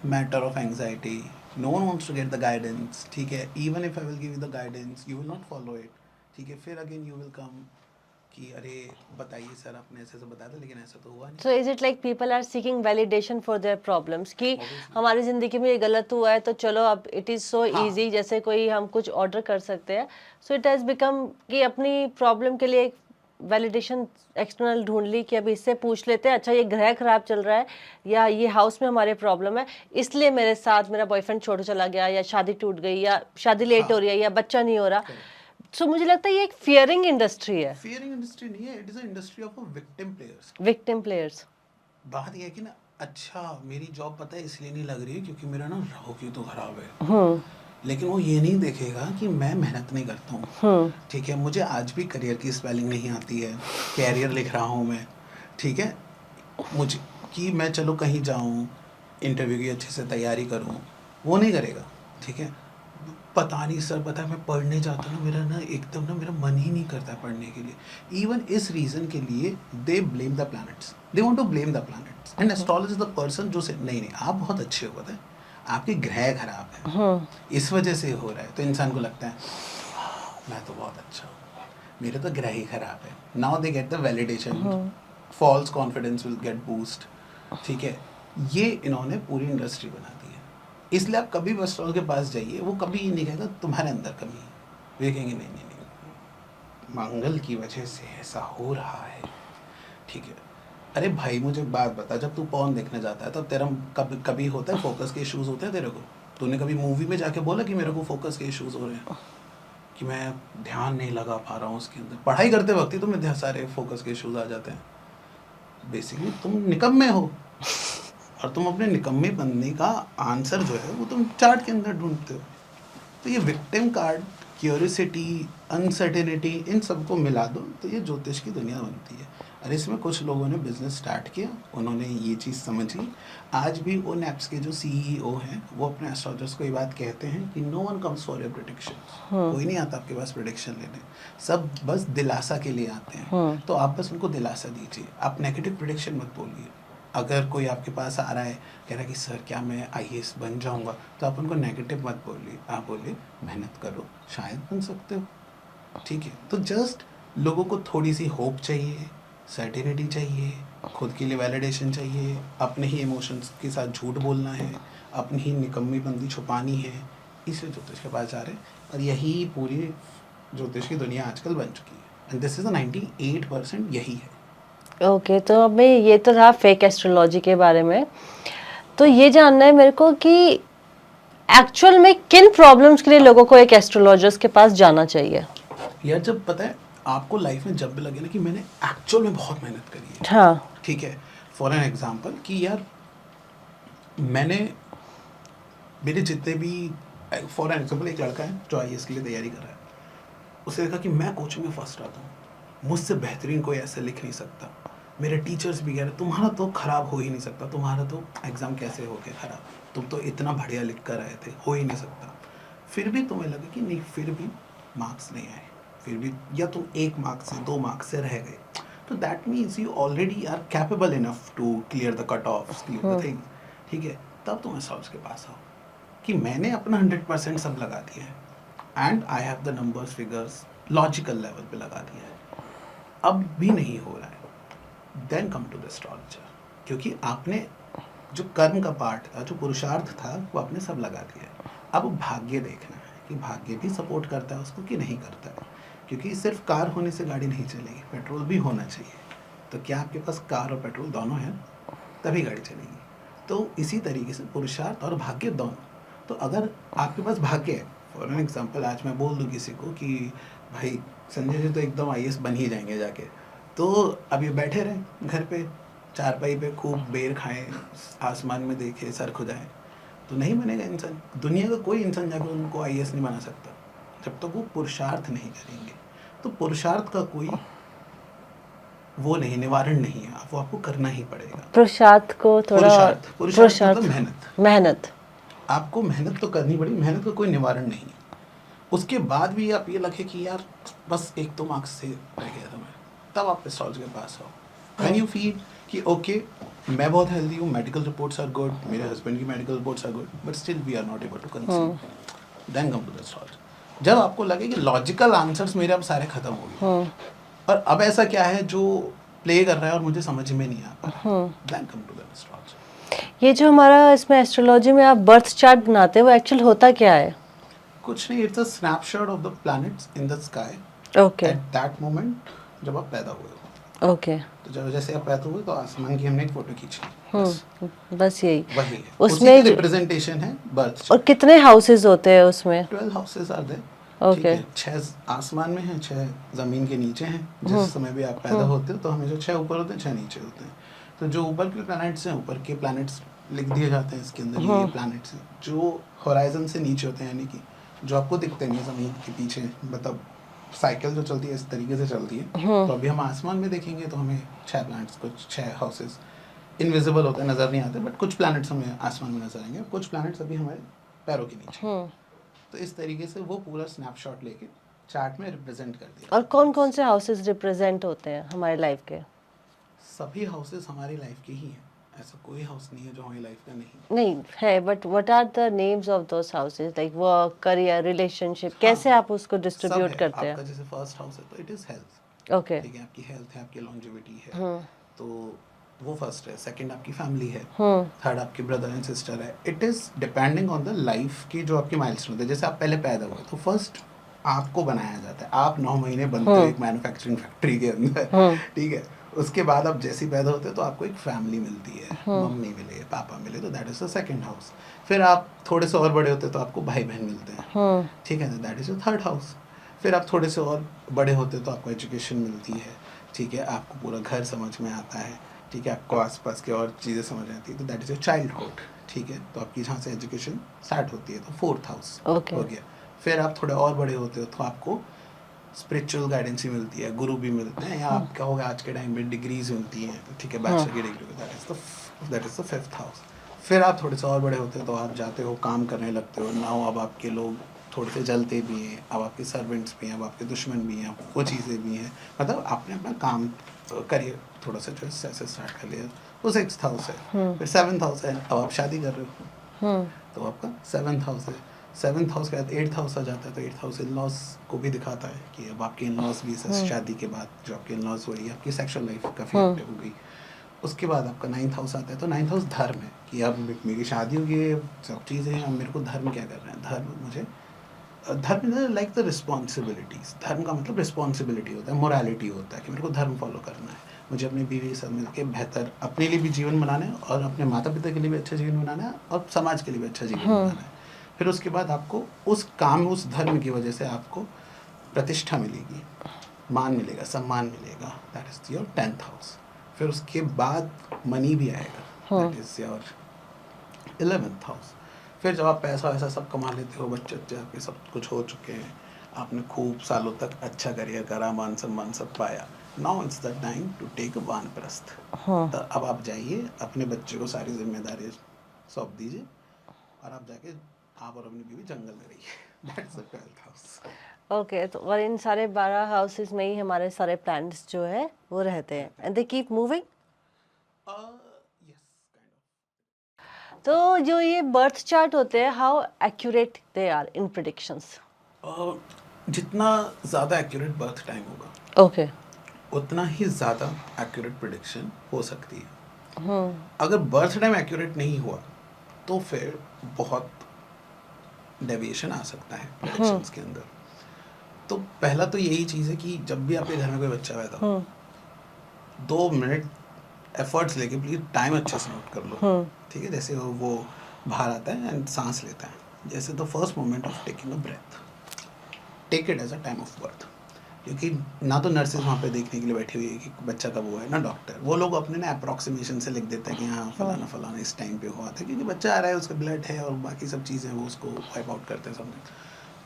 matter of anxiety. No one wants to get the guidance. ठीक है, even if I will give you the guidance you will not follow it. ठीक है, फिर अगेन यू विल कम कि अरे बताइए sir आपने ऐसे बताया था लेकिन ऐसा तो हुआ नहीं. So is it like people are seeking validation for their problems कि हमारी ज़िंदगी में ये गलत हुआ है तो चलो अब it is so easy, जैसे कोई हम कुछ ऑर्डर कर सकते हैं. So it has become कि अपनी प्रॉब्लम के लिए वैलिडेशन एक्सटर्नल ढूंढ ली कि अभी इससे पूछ लेते हैं, अच्छा ये ग्रह खराब चल रहा है या ये हाउस में हमारे प्रॉब्लम है, इसलिए मेरे साथ मेरा बॉयफ्रेंड छोड़ चला गया या शादी टूट गई या शादी लेट हो रही है या बच्चा नहीं हो रहा. सो मुझे लगता है ये एक फियरिंग इंडस्ट्री है. फियरिंग इंडस्ट्री नहीं है, it is a industry of victim players. बात ये है कि ना अच्छा मेरी जॉब पता है इसलिए नहीं लग रही है क्योंकि मेरा ना राहु क्यों तो खराब है. लेकिन वो ये नहीं देखेगा कि मैं मेहनत नहीं करता हूँ. ठीक है, मुझे आज भी करियर की स्पेलिंग नहीं आती है, कैरियर लिख रहा हूँ मैं. ठीक है, मुझे कि मैं चलो कहीं जाऊँ इंटरव्यू की अच्छे से तैयारी करूँ, वो नहीं करेगा. ठीक है, पता नहीं सर पता है मैं पढ़ने जाता हूँ मेरा ना एकदम ना मेरा मन ही नहीं करता पढ़ने के लिए. इवन इस रीज़न के लिए they blame the planets, they want to blame the planets. And astrology is the person जो से नहीं नहीं आप बहुत अच्छे हो, पता है आपके ग्रह खराब है इस वजह से हो रहा है. तो इंसान को लगता है मैं तो बहुत अच्छा हूँ, मेरे तो ग्रह ही खराब है. Now they get the validation, false confidence will get boost. ठीक है, ये इन्होंने पूरी इंडस्ट्री बना दी है. इसलिए आप कभी भी एस्ट्रोलॉजर के पास जाइए, वो कभी ये नहीं कहेगा तुम्हारे अंदर कमी है. वे कहेंगे नहीं नहीं नहीं मंगल की वजह से ऐसा हो रहा है. ठीक है, अरे भाई मुझे बात बता, जब तू पॉर्न देखने जाता है तब तेरा कभी होता है फोकस के इश्यूज होते हैं तेरे को? तूने कभी मूवी में जाके बोला कि मेरे को फोकस के इश्यूज हो रहे हैं, कि मैं ध्यान नहीं लगा पा रहा हूँ उसके अंदर? पढ़ाई करते वक्त ही तुम्हें सारे फोकस के इश्यूज आ जाते हैं. बेसिकली तुम निकम्मे हो और तुम अपने निकम्मे बनने का आंसर जो है वो तुम चार्ट के अंदर ढूंढते हो. तो ये विक्टिम कार्ड, क्यूरियोसिटी, अनसर्टेनिटी, इन सबको मिला दो तो ये ज्योतिष की दुनिया बनती है. और इसमें कुछ लोगों ने बिजनेस स्टार्ट किया, उन्होंने ये चीज़ समझी. आज भी उन ऐप्स के जो CEO हैं वो अपने एस्ट्रोलॉजर्स को ये बात कहते हैं कि no one comes for your prediction. कोई नहीं आता आपके पास प्रेडिक्शन लेने, सब बस दिलासा के लिए आते हैं. तो आप बस उनको दिलासा दीजिए, आप नेगेटिव प्रेडिक्शन मत बोलिए. अगर कोई आपके पास आ रहा है कह रहा है कि सर क्या मैं IAS बन जाऊंगा, तो आप उनको नेगेटिव मत बोलिए, आप बोलिए मेहनत करो शायद बन सकते हो. ठीक है, तो जस्ट लोगों को थोड़ी सी होप चाहिए, सर्टेनिटी चाहिए, खुद के लिए वैलिडेशन चाहिए, अपने ही इमोशंस के साथ झूठ बोलना है, अपनी ही निकम्मी बंदी छुपानी है. इसी ज्योतिष के पास जा रहे हैं, और यही पूरी ज्योतिष की दुनिया आजकल बन चुकी है। एंड दिस इज 98% यही है। ओके, तो अब मैं ये तो रहा फेक एस्ट्रोलॉजी के बारे में, तो ये जानना है मेरे को कि एक्चुअल में किन प्रॉब्लम्स के लिए लोगों को एक एस्ट्रोलॉजर्स के पास जाना चाहिए। यार जब पता है आपको लाइफ में जब भी लगे ना कि मैंने एक्चुअल में बहुत मेहनत करी है, हाँ, ठीक है, फॉर एन एग्जाम्पल कि यार मैंने मेरे जितने भी, फॉर एन एग्जाम्पल एक लड़का है जो आईएएस के लिए तैयारी कर रहा है, उसे देखा कि मैं कोचिंग में फर्स्ट आता हूँ, मुझसे बेहतरीन कोई ऐसे लिख नहीं सकता, मेरे टीचर्स भी कह रहे तुम्हारा तो खराब हो ही नहीं सकता, तुम्हारा तो एग्ज़ाम कैसे हो गया खराब, तुम तो इतना बढ़िया लिख कर आए थे, हो ही नहीं सकता। फिर भी तुम्हें लगे कि नहीं, फिर भी मार्क्स नहीं आए, फिर भी या तुम 1 मार्क्स से 2 मार्क्स से रह गए, तो that means you already are capable enough to clear the cut off, clear the thing, ठीक है। तब तुम एस्ट्रोलॉजर के पास आओ कि मैंने अपना 100% सब लगा दिया है and I have the numbers figures logical level पे लगा दिया है, अब भी नहीं हो रहा है, then come to the astrologer, क्योंकि आपने जो कर्म का पार्ट था, जो पुरुषार्थ था, वो आपने सब लगा दिया है। अब भाग्य देखना है कि भाग्य भी सपोर्ट करता है उसको कि नहीं करता है, क्योंकि सिर्फ कार होने से गाड़ी नहीं चलेगी, पेट्रोल भी होना चाहिए। तो क्या आपके पास कार और पेट्रोल दोनों हैं, तभी गाड़ी चलेगी। तो इसी तरीके से पुरुषार्थ और भाग्य दोनों। तो अगर आपके पास भाग्य है, फॉर एन एग्जाम्पल आज मैं बोल दूँ किसी को कि भाई संजय जी तो एकदम आईएएस बन ही जाएंगे जाके, तो अब ये बैठे रहें घर पे चारपाई पे, खूब बेर खाएं, आसमान में देखें, सर खुजाएं, तो नहीं बनेगा इंसान। दुनिया का कोई इंसान जाके उनको आईएएस नहीं बना सकता जब तक वो पुरुषार्थ नहीं करेंगे। तो पुरुषार्थ का कोई वो नहीं, निवारण नहीं है, वो आपको करना ही पड़ेगा। पुरुषार्थ को थोड़ा, पुरुषार्थ मतलब मेहनत आपको मेहनत तो करनी पड़ेगी, मेहनत का कोई निवारण नहीं है। उसके बाद भी आप ये लगे कि यार बस 1-2 मार्क्स से रह गया था मैं, तब आप एस्ट्रोलॉजर के पास आओ। व्हेन यू फील कि ओके मैं बहुत हेल्दी हूँ, मेडिकल रिपोर्ट्स आर गुड, मेरे हस्बैंड की medical reports are good, but still we are not able to conceive, then come to the astrologer. जब आपको लगे कि लॉजिकल आंसर्स मेरे अब सारे खत्म हो गए और अब ऐसा क्या है जो प्ले कर रहा है और मुझे समझ में नहीं आता, then come to the astrologer. ये जो हमारा इसमें एस्ट्रोलॉजी में आप बर्थ चार्ट बनाते हैं, वो एक्चुअल होता क्या है? कुछ नहीं, it's a snapshot of the planets in the sky okay at that moment जब आप पैदा हुए हो। ओके, तो जब जैसे आप पैदा हुए तो आसमान की हमने एक फोटो खींची, बस यही वही है, उसमें उसकी रिप्रेजेंटेशन है बर्थ। और कितने हाउसेस होते हैं उसमें? 12 हाउसेस आर देयर, ठीक ओके, है। 6 आसमान में हैं, 6 जमीन के नीचे हैं। जिस समय भी आप पैदा होते हो तो हमेशा 6 ऊपर होते हैं, 6 नीचे होते हैं। तो जो ऊपर के प्लैनेट्स हैं, ऊपर के प्लैनेट्स लिख दिए जाते हैं इसके अंदर, ये प्लैनेट्स हैं। जो होराइजन से नीचे होते हैं, यानी कि जो आपको दिखते हैं जमीन के पीछे, मतलब साइकिल जो चलती है इस तरीके से चलती है। तो अभी हम आसमान में देखेंगे तो हमें 6 प्लैनेट्स, कुछ 6 हाउसेस इनविजिबल होते हैं, नज़र नहीं आते, बट कुछ प्लैनेट्स हमें आसमान में नजर आएंगे, कुछ प्लैनेट्स अभी हमारे पैरों के नीचे। तो इस तरीके से वो पूरा स्नैपशॉट लेके चार्ट में रिप्रेजेंट कर दिया। और कौन कौन से हाउसेस रिप्रेजेंट होते हैं हमारी लाइफ के? सभी हाउसेस हमारी लाइफ के ही हैं, ऐसा कोई हाउस नहीं है जो हमारी लाइफ का नहीं। नहीं है, but what are the names of those houses, like work, career, relationship, कैसे आप उसको डिस्ट्रीब्यूट करते हैं? आपका जैसे फर्स्ट हाउस है तो इट इज हेल्थ, ओके, ठीक है, आपकी हेल्थ है, आपकी लॉन्जेविटी है, तो वो फर्स्ट है। सेकंड आपकी फैमिली है, थर्ड आपके ब्रदर एंड सिस्टर है। It is depending on the life की जो आपकी माइलस्टोन होते हैं। जैसे आप पहले पैदा हुए तो फर्स्ट आपको बनाया जाता है, आप 9 महीने बनते हो एक मैन्युफैक्चरिंग फैक्ट्री के अंदर, ठीक है। उसके बाद आप जैसे ही पैदा होते हो तो आपको एक फैमिली मिलती है, मम्मी मिले, पापा मिले, तो that is the second house. फिर आप थोड़े से और बड़े होते हैं तो आपको भाई बहन मिलते हैं, ठीक है, that is the third house. फिर आप थोड़े से और बड़े होते हैं तो आपको एजुकेशन मिलती है, ठीक है, आपको पूरा घर समझ में आता है, ठीक है, आपको आसपास की और चीज़ें समझ आती है, तो दैट इज योर चाइल्डहुड, ठीक है। तो आपकी जहाँ से एजुकेशन स्टार्ट होती है, तो फोर्थ हाउस हो गया। फिर आप थोड़े और बड़े होते हो तो आपको स्पिरिचुअल गाइडेंस ही मिलती है, गुरु भी मिलते हैं, या आप कहोगे आज के टाइम में डिग्रीज मिलती हैं, ठीक है, बैचलर की degree, that is the fifth house. फिर आप थोड़े से और बड़े होते हो तो आप जाते हो, काम करने लगते हो। नाउ अब आपके लोग थोड़े से जलते भी हैं, अब आपके सर्वेंट्स भी हैं, अब आपके दुश्मन भी हैं, वो चीज़ें भी हैं, मतलब आपने अपना काम करियर थोड़ा सा जो है ऐसे स्टार्ट कर लिया, वो सिक्स्थ हाउस है। फिर सेवन्थ हाउस है, अब आप शादी कर रहे हो तो आपका सेवन्थ हाउस है। सेवन्थ हाउस के बाद एट्थ हाउस आ जाता है, तो एट्थ हाउस इन लॉज को भी दिखाता है कि अब आपके इन लॉज भी शादी के बाद जो आपके इन लॉज हुई, आपकी सेक्शुअल लाइफ काफ़ी एक्टिव हो गई। उसके बाद आपका 9th हाउस आता है, तो 9th हाउस धर्म है कि अब मेरी शादी हो गई है, सब चीज़ें हैं, अब मेरे को धर्म क्या करना है। धर्म मुझे धर्म इज लाइक द रिस्पॉन्सिबिलिटीज। धर्म का मतलब रिस्पॉन्सिबिलिटी होता है, मोरालिटी होता है कि मेरे को धर्म फॉलो करना है, मुझे अपनी बीवी के साथ मिलकर बेहतर अपने लिए भी जीवन बनाना है और अपने माता पिता के लिए भी अच्छा जीवन बनाना है और समाज के लिए भी अच्छा जीवन बनाना है। फिर उसके बाद आपको उस काम, उस धर्म की वजह से आपको प्रतिष्ठा मिलेगी, मान मिलेगा, सम्मान मिलेगा, that is your 10th house. फिर उसके बाद मनी भी आएगा, that is your 11th house. फिर जब आप पैसा वैसा सब कमा लेते हो, बच्चे बच्चे आपके सब कुछ हो चुके हैं, आपने खूब सालों तक अच्छा करियर करा, मान सम्मान सब पाया, now it's the time to take vanaprastha. तो अब आप जाइए, अपने बच्चे को सारी जिम्मेदारी सौंप दीजिए और आप जाके आप और अपनी बीवी जंगल में रहिए। That's the 12th house. Okay, तो और इन सारे 12 हाउसेस में ही हमारे सारे प्लैनेट्स जो है वो रहते हैं and they keep moving. Yes, kind of. तो जो ये बर्थ चार्ट होते हैं, how accurate they are in predictions? जितना ज़्यादा एक्यूरेट बर्थ टाइम होगा, ओके। उतना ही ज़्यादा एक्यूरेट प्रिडिक्शन हो सकती है। अगर बर्थ टाइम एक्यूरेट नहीं हुआ तो फिर बहुत डेविएशन आ सकता है प्रेडिक्शंस के अंदर। तो पहला तो यही चीज़ है कि जब भी आपके घर में कोई बच्चा पैदा हो, 2 मिनट एफर्ट्स लेके प्लीज टाइम अच्छे से नोट कर लो, ठीक है। जैसे वो बाहर आता है एंड सांस लेता है, जैसे the first moment of taking a breath, take it as a time of birth. क्योंकि ना तो नर्सेज वहाँ पे देखने के लिए बैठी हुई है कि बच्चा कब हुआ है, ना डॉक्टर, वो लोग अपने ना अप्रॉक्सीमेशन से लिख देते हैं कि हाँ फलाना फलाना इस टाइम पे हुआ था, क्योंकि बच्चा आ रहा है, उसका ब्लड है और बाकी सब चीज़ें वो उसको वाइप आउट करते हैं समथिंग,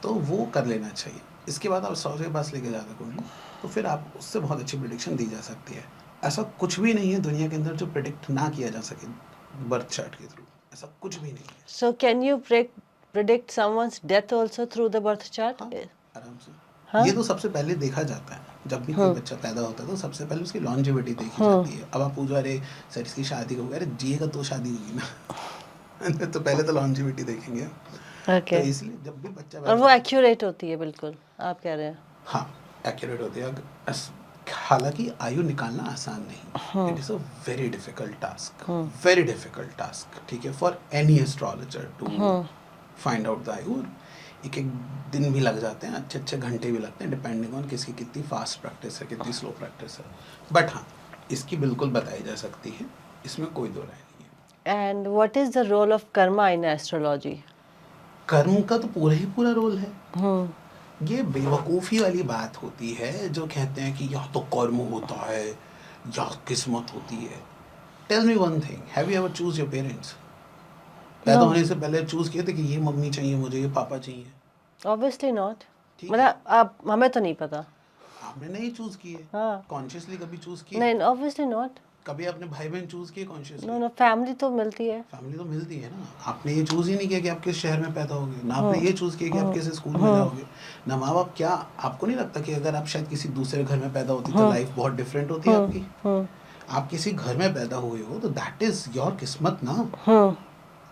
तो वो कर लेना चाहिए। इसके बाद आप 100 के पास लेके जाते कुंडली, तो फिर आप उससे बहुत अच्छी प्रिडिक्शन दी जा सकती है। ऐसा कुछ भी नहीं है दुनिया के अंदर जो प्रिडिक्ट ना किया जा सके बर्थ चार्ट के थ्रू, ऐसा कुछ भी नहीं है। So can you predict someone's death also through the birth chart? हाँ, आराम से। हाँ? ये तो सबसे पहले देखा जाता है, जब भी कोई बच्चा पैदा होता है तो सबसे पहले उसकी लॉन्जिविटी देखी जाती है। अब आप पूछो अरे सर इसकी शादी हो गई, अरे जिएगा तो शादी होगी ना तो पहले तो लॉन्जिविटी देखेंगे। तो ओके। इसलिए जब भी बच्चा और वो एक्यूरेट होती है, बिल्कुल आप कह रहे हैं। हाँ, एक्यूरेट होती है। हालांकि आयु निकालना आसान नहीं, it is a very difficult task, very difficult task, ठीक है, for any astrologer to find out the ayu. एक एक दिन भी लग जाते हैं, अच्छे अच्छे घंटे भी लगते हैं, डिपेंडिंग ऑन किसकी कितनी फास्ट प्रैक्टिस है, कितनी स्लो प्रैक्टिस है। बट हाँ, इसकी बिल्कुल बताई जा सकती है, इसमें कोई दो राय नहीं है। And what is the role of karma in astrology? कर्म का तो पूरा ही पूरा रोल है। ये बेवकूफ़ी वाली बात होती है जो कहते हैं कि या तो कर्म होता है या किस्मत होती है। Tell me one thing, have you ever choose your parents? पैदा होने से पहले चूज किए थे कि ये मम्मी चाहिए मुझे, ये पापा चाहिए? Obviously not. ठीक है, मतलब आप, हमें तो नहीं पता। आपने नहीं चूज किए, हाँ। कॉन्शियसली कभी चूज किए? नहीं, ऑब्वियसली नॉट। कभी अपने भाई बहन चूज किए कॉन्शियसली? नो नो, फैमिली तो मिलती है। फैमिली तो मिलती है ना। आपने ये चूज ही नहीं किया कि आप किस शहर में पैदा होगे, ना आपने ये चूज किया कि आप किस स्कूल में जाओगे, ना माँ बाप। क्या आपको नहीं लगता कि अगर आप शायद किसी दूसरे घर में पैदा होती तो लाइफ बहुत डिफरेंट होती है आपकी? आप किसी घर में पैदा हुए हो तो दैट इज योर किस्मत ना।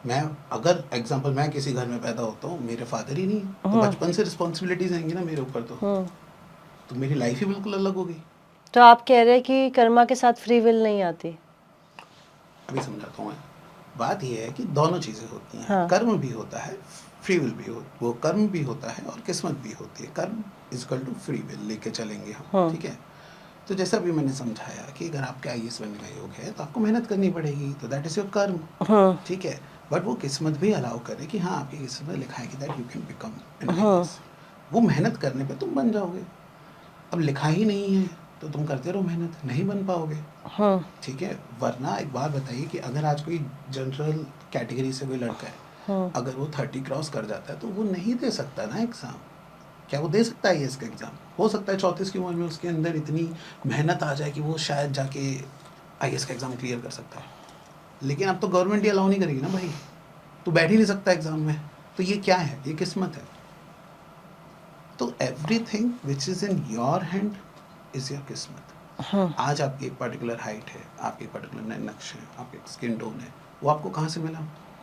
मैं अगर एग्जांपल मैं किसी घर में पैदा होता हूँ, मेरे फादर ही नहीं है, तो बचपन से रिस्पॉन्सिबिलिटीज आएंगी ना मेरे ऊपर, तो मेरी लाइफ ही बिल्कुल अलग हो गई। तो आप कह रहे हैं कि कर्मा के साथ फ्री विल नहीं आती? अभी समझाता हूँ मैं। बात यह है कि दोनों चीज़ें होती हैं। हाँ। कर्म भी होता है, फ्री विल भी हो, वो कर्म भी होता है और किस्मत भी होती है। Karma is equal to free will लेके चलेंगे हम, ठीक है। तो जैसा भी मैंने समझाया कि अगर आपके IAS बनने का योग है तो आपको मेहनत करनी पड़ेगी, तो दैट इज योर कर्म, ठीक है। बट वो किस्मत भी अलाउ करे कि हाँ आपकी किस्मत में लिखा है कि that you can become an IAS। वो मेहनत करने पे तुम बन जाओगे। अब लिखा ही नहीं है तो तुम करते रहो मेहनत, नहीं बन पाओगे, ठीक है। वरना एक बात बताइए कि अगर आज कोई जनरल कैटेगरी से कोई लड़का है, अगर वो 30 क्रॉस कर जाता है तो वो नहीं दे सकता ना एग्ज़ाम। क्या वो दे सकता है इसका एग्ज़ाम? हो सकता है 34 की उम्र में उसके अंदर इतनी मेहनत आ जाए कि वो शायद जाके IAS का एग्ज़ाम क्लियर कर सकता है। लेकिन अब तो गवर्नमेंट ही अलाउ नहीं करेगी ना भाई, तो बैठ ही नहीं सकता एग्ज़ाम में। तो ये क्या है? ये किस्मत है। तो everything which is in your hand is your किस्मत। आज आपकी एक पर्टिकुलर हाइट है, आपकी एक पर्टिकुलर नक्श है, आपके स्किन टोन है, वो आपको कहाँ से मिला?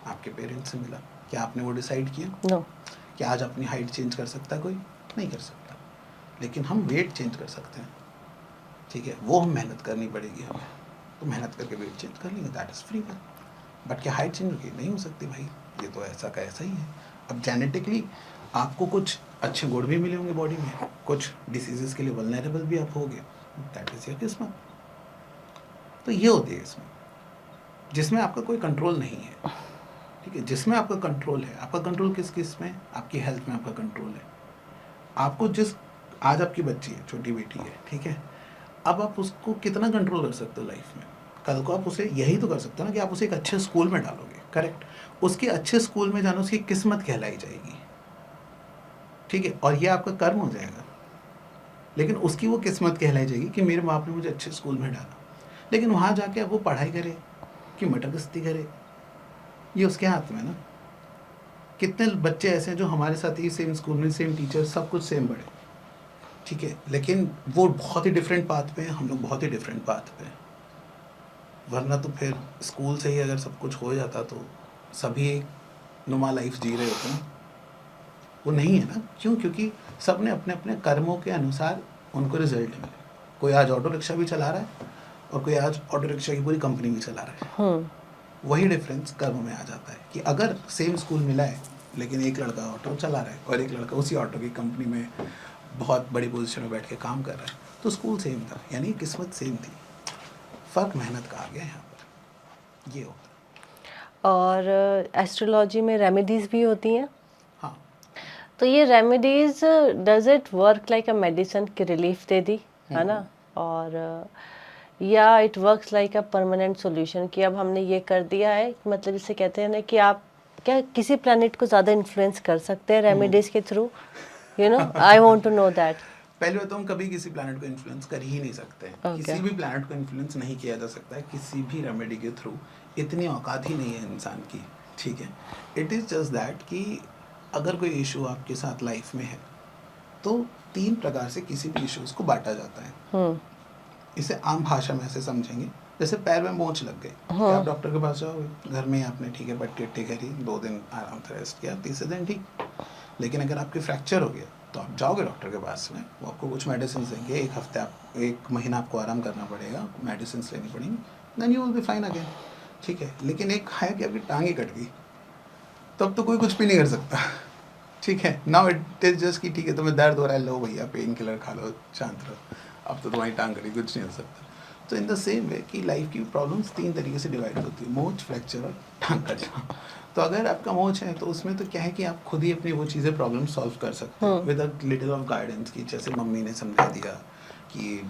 आपके पेरेंट्स से मिला। क्या आपने वो डिसाइड किया? नो। क्या आज अपनी हाइट चेंज कर सकता है कोई? नहीं कर सकता। लेकिन हम वेट चेंज कर सकते हैं, ठीक है। वो हम मेहनत करनी पड़ेगी हमें, तो मेहनत करके वेट चेंज कर लेंगे, दैट इज़ फ्री। बट क्या हाइट चेंज होगी? नहीं हो सकती भाई, ये तो ऐसा का ऐसा ही है। अब जेनेटिकली आपको कुछ अच्छे गुण भी मिले होंगे बॉडी में, कुछ डिसीजेस के लिए वल्नरेबल भी आप होगे, दैट इज़ योर किस्मत। तो ये होती है इसमें, जिसमें आपका कोई कंट्रोल नहीं है, ठीक है। जिसमें आपका कंट्रोल है, आपका कंट्रोल किस किस में? आपकी हेल्थ में आपका कंट्रोल है। आपको जिस, आज आपकी बच्ची है, छोटी बेटी है, ठीक है, अब आप उसको कितना कंट्रोल कर सकते हो लाइफ में? कल को आप उसे यही तो कर सकते हो ना कि आप उसे एक अच्छे स्कूल में डालोगे, करेक्ट। उसके अच्छे स्कूल में जाना उसकी किस्मत कहलाई जाएगी, ठीक है, और ये आपका कर्म हो जाएगा। लेकिन उसकी वो किस्मत कहलाई जाएगी कि मेरे बाप ने मुझे अच्छे स्कूल में डाला। लेकिन वहाँ जाके अब वो पढ़ाई करे कि मटरगस्ती करे, ये उसके हाथ में ना। कितने बच्चे ऐसे हैं जो हमारे साथ ही सेम स्कूल में, सेम टीचर, सब कुछ सेम पढ़े, ठीक है, लेकिन वो बहुत ही डिफरेंट पाथ पे हैं, हम लोग बहुत ही डिफरेंट पाथ पे हैं। वरना तो फिर स्कूल से ही अगर सब कुछ हो जाता तो सभी एक नुमा लाइफ जी रहे होते ना। वो नहीं है ना, क्यों? क्योंकि सब ने अपने अपने कर्मों के अनुसार उनको रिजल्ट मिले। कोई आज ऑटो रिक्शा भी चला रहा है और कोई आज ऑटो रिक्शा की पूरी कंपनी भी चला रहा है। वही डिफरेंस कर्म में आ जाता है कि अगर सेम स्कूल मिला है लेकिन एक लड़का ऑटो चला रहा है और एक लड़का उसी ऑटो की कंपनी में बहुत बड़ी पोजीशन में बैठ के काम कर रहा है, तो स्कूल सेम था, यानी किस्मत सेम थी। फ़र्क मेहनत का आ गया यहाँ पर, ये होता है। और एस्ट्रोलॉजी में रेमेडीज भी होती हैं। हाँ, तो ये remedies does it work like a medicine की रिलीफ दे दी, है ना? और या it works like a permanent solution कि अब हमने ये कर दिया है, मतलब इसे कहते हैं ना कि आप क्या किसी प्लैनेट को ज़्यादा इन्फ्लुएंस कर सकते हैं रेमेडीज के through? You know, I want to know that. पहले तो हम कभी किसी प्लैनेट को इन्फ्लुएंस कर ही नहीं सकते हैं। Okay. किसी भी प्लैनेट को इन्फ्लुएंस नहीं किया जा सकता है किसी भी रेमेडी के थ्रू। इतनी औकात ही नहीं है इंसान की, ठीक है। इट इज़ जस्ट दैट कि अगर कोई इशू आपके साथ लाइफ में है तो 3 प्रकार से किसी भी इश्यूज को बांटा जाता है। इसे आम भाषा में ऐसे समझेंगे, जैसे पैर में मोच लग गई, क्या आप डॉक्टर के पास जाओगे? घर में ही आपने, ठीक है, पट्टी वट्टी करी, 2 दिन आराम से रेस्ट किया, तीसरे दिन ठीक। लेकिन अगर आपकी फ्रैक्चर हो गया तो आप जाओगे डॉक्टर के पास में, वो आपको कुछ मेडिसिन देंगे, 1 हफ्ते आप 1 महीना आपको आराम करना पड़ेगा, मेडिसिन लेनी पड़ेंगी, then you will be fine again, ठीक है। लेकिन एक है कि आपकी टांग ही कट गई, तब तो कोई कुछ भी नहीं कर सकता, ठीक है। नाउ इट इज जस्ट कि ठीक है तुम्हें दर्द हो रहा है, लो भैया पेन किलर खा लो, शांत रहो, अब तो तुम्हारी टांग कटी, कुछ नहीं हो सकता। तो इन द सेम वे कि लाइफ की प्रॉब्लम्स 3 तरीके से डिवाइड होती है, मोच, फ्रैक्चर और टांग कटना। तो अगर आपका मोच है तो उसमें तो क्या है कि आप खुद ही अपनी वो चीज़ें प्रॉब्लम सॉल्व कर सकते हैं with a little of guidance, की जैसे मम्मी ने समझा दिया कि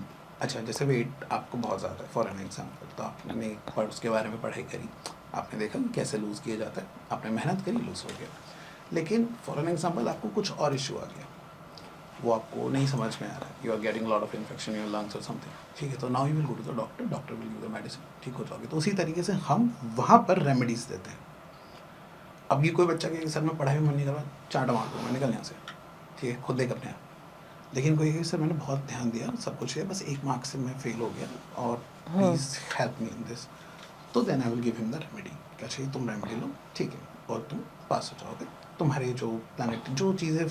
अच्छा जैसे वेट आपको बहुत ज़्यादा है फॉर एन एग्जाम्पल, तो आपने पर उसके बारे में पढ़ाई करी, आपने देखा कि कैसे लूज़ किया जाता है, आपने मेहनत करी, लूज़ हो गया। लेकिन फॉर एन एग्जाम्पल आपको कुछ और इशू आ गया, वो आपको नहीं समझ में आ रहा है, you are getting lot of infection in your lungs और समथिंग, ठीक है, तो now you will go to the doctor, doctor will give the medicine, ठीक हो जाओगे। तो उसी तरीके से हम वहाँ पर रेमेडीज देते हैं। अब ये कोई बच्चा के सर में पढ़ाई में मन नहीं कर रहा, चाटा मार दो, मैं निकल यहाँ से, ठीक है, खुद देख अपने आप। लेकिन कोई कहे सर मैंने बहुत ध्यान दिया, सब कुछ है, बस 1 मार्क्स से मैं फेल हो गया और please help me in this, तो then I will give him the remedy, क्या चाहिए तुम रेमेडी लो, ठीक है, और तुम पास हो जाओगे। तुम्हारे जो प्लानिट जो चीज़ें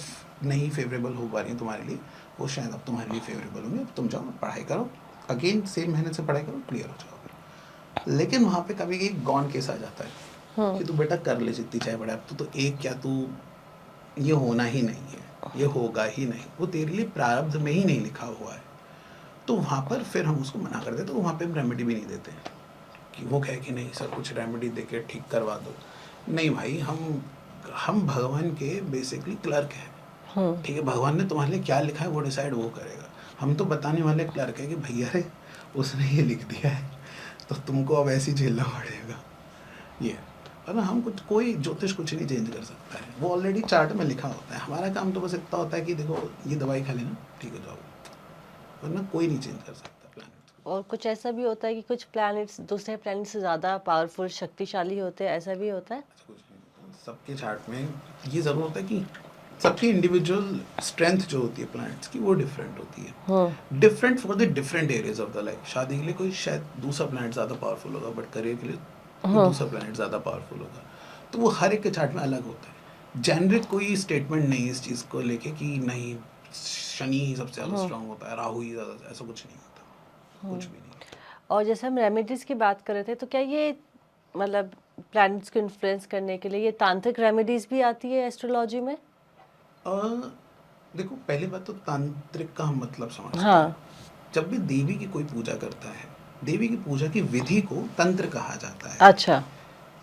नहीं फेवरेबल हो पा रही हैं तुम्हारे लिए, वो शायद अब तुम्हारे लिए फेवरेबल होंगी, अब तुम जाओ पढ़ाई करो, अगेन सेम मेहनत से पढ़ाई करो, क्लियर हो जाओगे। लेकिन वहाँ पे कभी एक गॉन केस आ जाता है कि तू बेटा कर ले जितनी चाहे बड़ा, अब तो एक क्या तू, ये होना ही नहीं है, ये होगा ही नहीं, वो तेरे लिए प्रारब्ध में ही नहीं लिखा हुआ है। तो वहाँ पर फिर हम उसको मना कर देते, तो वहाँ पे हम रेमेडी भी नहीं देते हैं कि वो कहे कि नहीं सर कुछ रेमेडी दे के ठीक करवा दो। नहीं भाई, हम भगवान के बेसिकली क्लर्क हैं, ठीक है, भगवान ने तुम्हारे लिए क्या लिखा है वो डिसाइड वो करेगा। हम तो बताने वाले क्लर्क है कि भैया रे उसने ये लिख दिया है तो तुमको अब ऐसे ही झेलना पड़ेगा, ये। और ना हम कुछ, कोई ज्योतिष कुछ नहीं चेंज कर सकता है, वो ऑलरेडी चार्ट में लिखा होता है। हमारा काम तो बस इतना होता है कि देखो ये दवाई खा लेना, ठीक हो जाओगे, वरना कोई नहीं चेंज कर सकता प्लैनेट। और कुछ ऐसा भी होता है कि कुछ प्लैनेट्स दूसरे प्लैनेट से ज़्यादा पावरफुल, शक्तिशाली होते हैं, ऐसा भी होता है? कुछ नहीं होता, सबके चार्ट में ये ज़रूर होता है कि सबकी इंडिविजुअल स्ट्रेंथ जो होती है प्लैनेट्स की वो डिफरेंट होती है, different for the different areas of the life. शादी के लिए कोई शायद दूसरा प्लैनेट ज़्यादा पावरफुल होगा, बट करियर के लिए कोई दूसरा प्लैनेट ज़्यादा पावरफुल होगा, तो वो हर एक के चार्ट में अलग होता है। जेनरिक कोई स्टेटमेंट नहीं है इस चीज़ को लेके कि नहीं शनि ही सबसे ज़्यादा स्ट्रांग होता है, राहु ही ज़्यादा, ऐसा कुछ नहीं होता, कुछ भी नहीं। और जैसे हम रेमेडीज की बात कर रहे थे, तो क्या ये मतलब प्लैनेट्स को इन्फ्लुएंस करने के लिए ये तांत्रिक रेमेडीज भी आती है एस्ट्रोलॉजी में? अ, देखो पहली बात तो तांत्रिक का हम मतलब समझते हैं। हाँ। जब भी देवी की कोई पूजा करता है, देवी की पूजा की विधि को तंत्र कहा जाता है। अच्छा,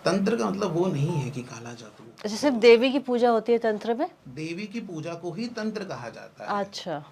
तंत्र का मतलब वो नहीं है कि काला जादू अच्छा, और सिर्फ वो देवी सब। की पूजा होती है तंत्र में? देवी की पूजा को ही तंत्र कहा जाता है। अच्छा।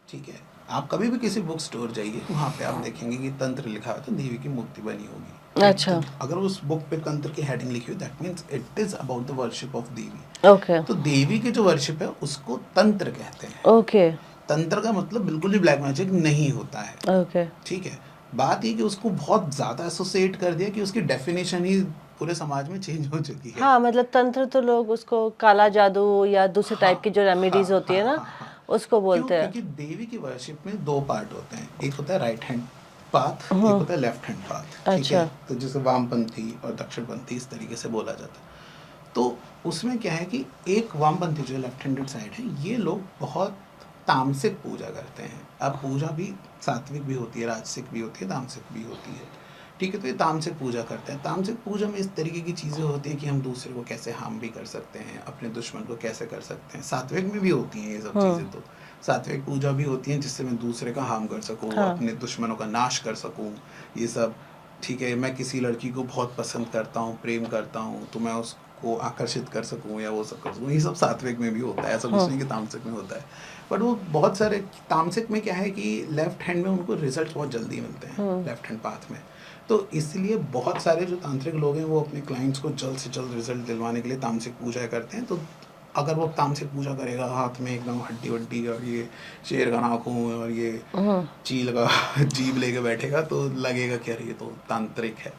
ठीक है, आप कभी भी किसी बुक स्टोर जाइए, वहाँ पे आप देखेंगे कि तंत्र लिखा हुआ है, तो देवी की मूर्ति बनी होगी। अच्छा। अगर उस बुक पे तंत्र की हेडिंग लिखी हुई, that means it is about the worship of Devi. Okay. तो देवी की जो वर्शिप है उसको तंत्र कहते हैं। ओके। तंत्र का मतलब बिल्कुल भी ब्लैक मैजिक नहीं होता है। ओके। ठीक है, बात ये कि उसको बहुत ज़्यादा एसोसिएट कर दिया कि उसकी डेफिनेशन ही पूरे समाज में चेंज हो चुकी है। हाँ, मतलब तंत्र तो लोग उसको काला जादू या दूसरे टाइप की जो रेमेडीज हाँ होती हाँ है ना, हाँ हाँ। उसको क्यों? बोलते हैं। क्योंकि देवी की वर्शिप में दो पार्ट होते हैं, एक होता है राइट हैंड पाथ, एक हम्म। होता है लेफ्ट हैंड पाथ। ठीक है, अच्छा। तो जैसे वामपंथी और दक्षिणपंथी इस तरीके से बोला जाता है। तो उसमें क्या है कि एक वामपंथी जो लेफ्ट हैंडेड साइड है, ये लोग बहुत तामसिक पूजा करते हैं। अब पूजा भी सात्विक भी होती है, राजसिक भी होती है, तामसिक भी होती है। ठीक है, तो ये तामसिक पूजा करते हैं। तामसिक पूजा में इस तरीके की चीज़ें होती हैं कि हम दूसरे को कैसे हार्म भी कर सकते हैं, अपने दुश्मन को कैसे कर सकते हैं। सात्विक में भी होती हैं ये सब चीज़ें। तो सात्विक पूजा भी होती हैं जिससे मैं दूसरे का हार्म कर सकूँ, हाँ। अपने दुश्मनों का नाश कर सकूँ, ये सब। ठीक है, मैं किसी लड़की को बहुत पसंद करता हूँ, प्रेम करता हूँ, तो मैं उसको आकर्षित कर सकूँ या वो सब कर सकूँ, ये सब सात्विक में भी होता है। ऐसा कुछ नहीं कि तामसिक में होता है। बट वो बहुत सारे तामसिक में क्या है कि लेफ्ट हैंड में उनको रिजल्ट बहुत जल्दी मिलते हैं, लेफ्ट हैंड पाथ में। तो इसलिए बहुत सारे जो तांत्रिक लोग हैं वो अपने क्लाइंट्स को जल्द से जल्द रिजल्ट दिलवाने के लिए तामसिक पूजा करते हैं। तो अगर वो तामसिक पूजा करेगा, हाथ में एकदम हड्डी वड्डी और ये शेर का नाखून और ये चील का जीभ लेके बैठेगा, तो लगेगा कि यार ये तो तांत्रिक है।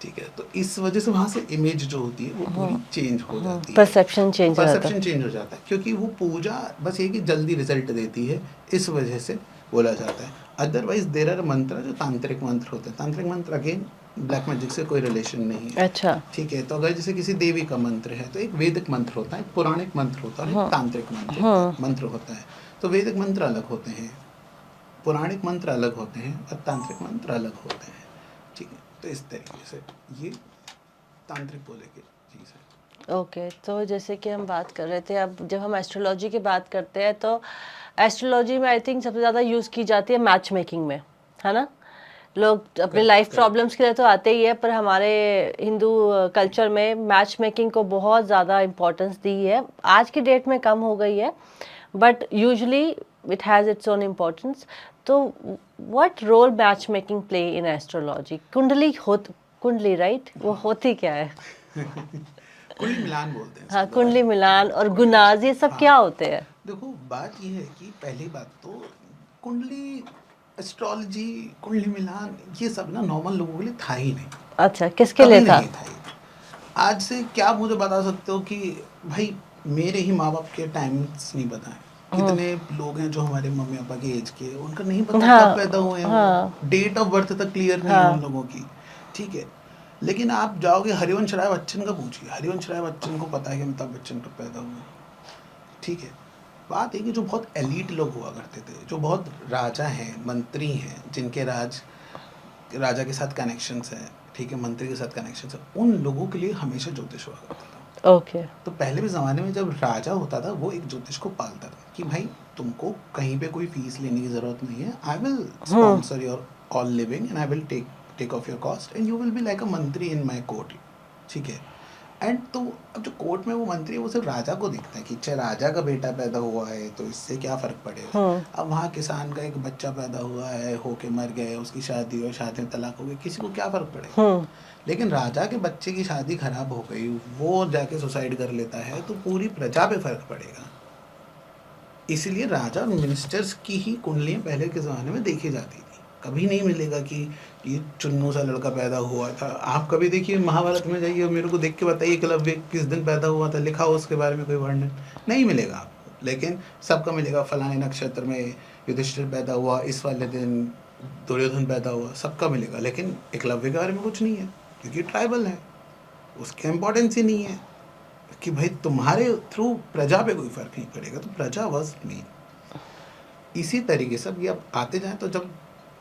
ठीक है, तो इस वजह से वहाँ से इमेज जो होती है वो पूरी चेंज हो जाती है, परसेप्शन चेंज हो जाता है। परसेप्शन चेंज हो जाता है, क्योंकि वो पूजा बस ये कि जल्दी रिजल्ट देती है, इस वजह से बोला जाता है। अदरवाइज देर आर मंत्र जो तांत्रिक मंत्र होते हैं। तांत्रिक मंत्र अगेन ब्लैक मैजिक से कोई रिलेशन नहीं है। अच्छा। ठीक है, तो अगर जैसे किसी देवी का मंत्र है तो एक वैदिक मंत्र होता है, एक पौराणिक मंत्र होता है और एक तांत्रिक मंत्र होता है। तो वैदिक मंत्र अलग होते हैं, पौराणिक मंत्र अलग होते हैं और तांत्रिक मंत्र अलग होते हैं। ठीक है, तो इस तरीके से ये तांत्रिक बोले की चीज़ है। ओके, तो जैसे कि हम बात कर रहे थे, अब जब हम एस्ट्रोलॉजी की बात करते हैं तो एस्ट्रोलॉजी में आई थिंक सबसे ज़्यादा यूज़ की जाती है मैच मेकिंग में, है ना? लोग अपने लाइफ प्रॉब्लम्स के लिए तो आते ही है, पर हमारे हिंदू कल्चर में मैच मेकिंग को बहुत ज़्यादा इम्पोर्टेंस दी है। आज की डेट में कम हो गई है, but usually it has its own importance. तो what role matchmaking play in astrology? Kundli right, वो होती क्या है? कुंडली मिलान बोलते हैं हाँ, इसको। कुंडली मिलान और गुनाज, ये सब क्या होते हैं? देखो बात ये है कि पहली बात तो कुंडली एस्ट्रोलॉजी, कुंडली मिलान, ये सब ना नॉर्मल लोगों के लिए था ही नहीं। अच्छा, किसके कभी लिए था? नहीं था ये। आज से क्या मुझे बता सकते हो कि भाई मेरे ही माँ बाप के टाइम्स नहीं पता है। कितने लोग हैं जो हमारे मम्मी पापा के एज के, उनका नहीं पता हाँ, कब पैदा हुए हैं, हाँ, वो डेट ऑफ बर्थ तक क्लियर नहीं है उन लोगों की। ठीक है, लेकिन आप जाओगे हरिवंश राय बच्चन का पूछिए, हरिवंश राय बच्चन को पता है कि अमिताभ बच्चन कब पैदा हुए। ठीक है, बात है कि जो बहुत एलीट लोग हुआ करते थे, जो बहुत राजा हैं, मंत्री हैं, जिनके राजा के साथ कनेक्शंस हैं, ठीक है, मंत्री के साथ कनेक्शंस हैं, उन लोगों के लिए हमेशा ज्योतिष हुआ करता था। ओके। तो पहले भी ज़माने में जब राजा होता था वो एक ज्योतिष को पालता था कि भाई तुमको कहीं पे कोई फीस लेने की ज़रूरत नहीं है, I will sponsor your all living and I will take off your cost and you will be like a mantri in my court. ठीक है, एंड तो अब जो कोर्ट में वो मंत्री है वो सिर्फ राजा को दिखता है कि अच्छा राजा का बेटा पैदा हुआ है तो इससे क्या फ़र्क पड़ेगा। अब वहाँ किसान का एक बच्चा पैदा हुआ है, होके मर गए, उसकी शादी और शादी में तलाक हो गई, किसी को क्या फ़र्क पड़ेगा। लेकिन राजा के बच्चे की शादी खराब हो गई, वो जाके सुसाइड कर लेता है, तो पूरी प्रजा पे फ़र्क पड़ेगा। इसलिए राजा और मिनिस्टर्स की ही कुंडलियाँ पहले के ज़माने में देखी जाती थी। कभी नहीं मिलेगा कि ये चुन्नू सा लड़का पैदा हुआ था। आप कभी देखिए महाभारत में जाइए, मेरे को देख के बताइए एकलव्य किस दिन पैदा हुआ था, लिखा हो उसके बारे में कोई वर्णन, नहीं मिलेगा आपको। लेकिन सबका मिलेगा फलाने नक्षत्र में युधिष्ठिर पैदा हुआ, इस वाले दिन दुर्योधन पैदा हुआ, सबका मिलेगा। लेकिन एकलव्य के बारे में कुछ नहीं है क्योंकि ट्राइबल है, उसकी इम्पोर्टेंस ही नहीं है कि भाई तुम्हारे थ्रू प्रजा पे कोई फ़र्क नहीं पड़ेगा, तो प्रजा वॉज मेन। इसी तरीके से अब ये अब आते जाएँ तो जब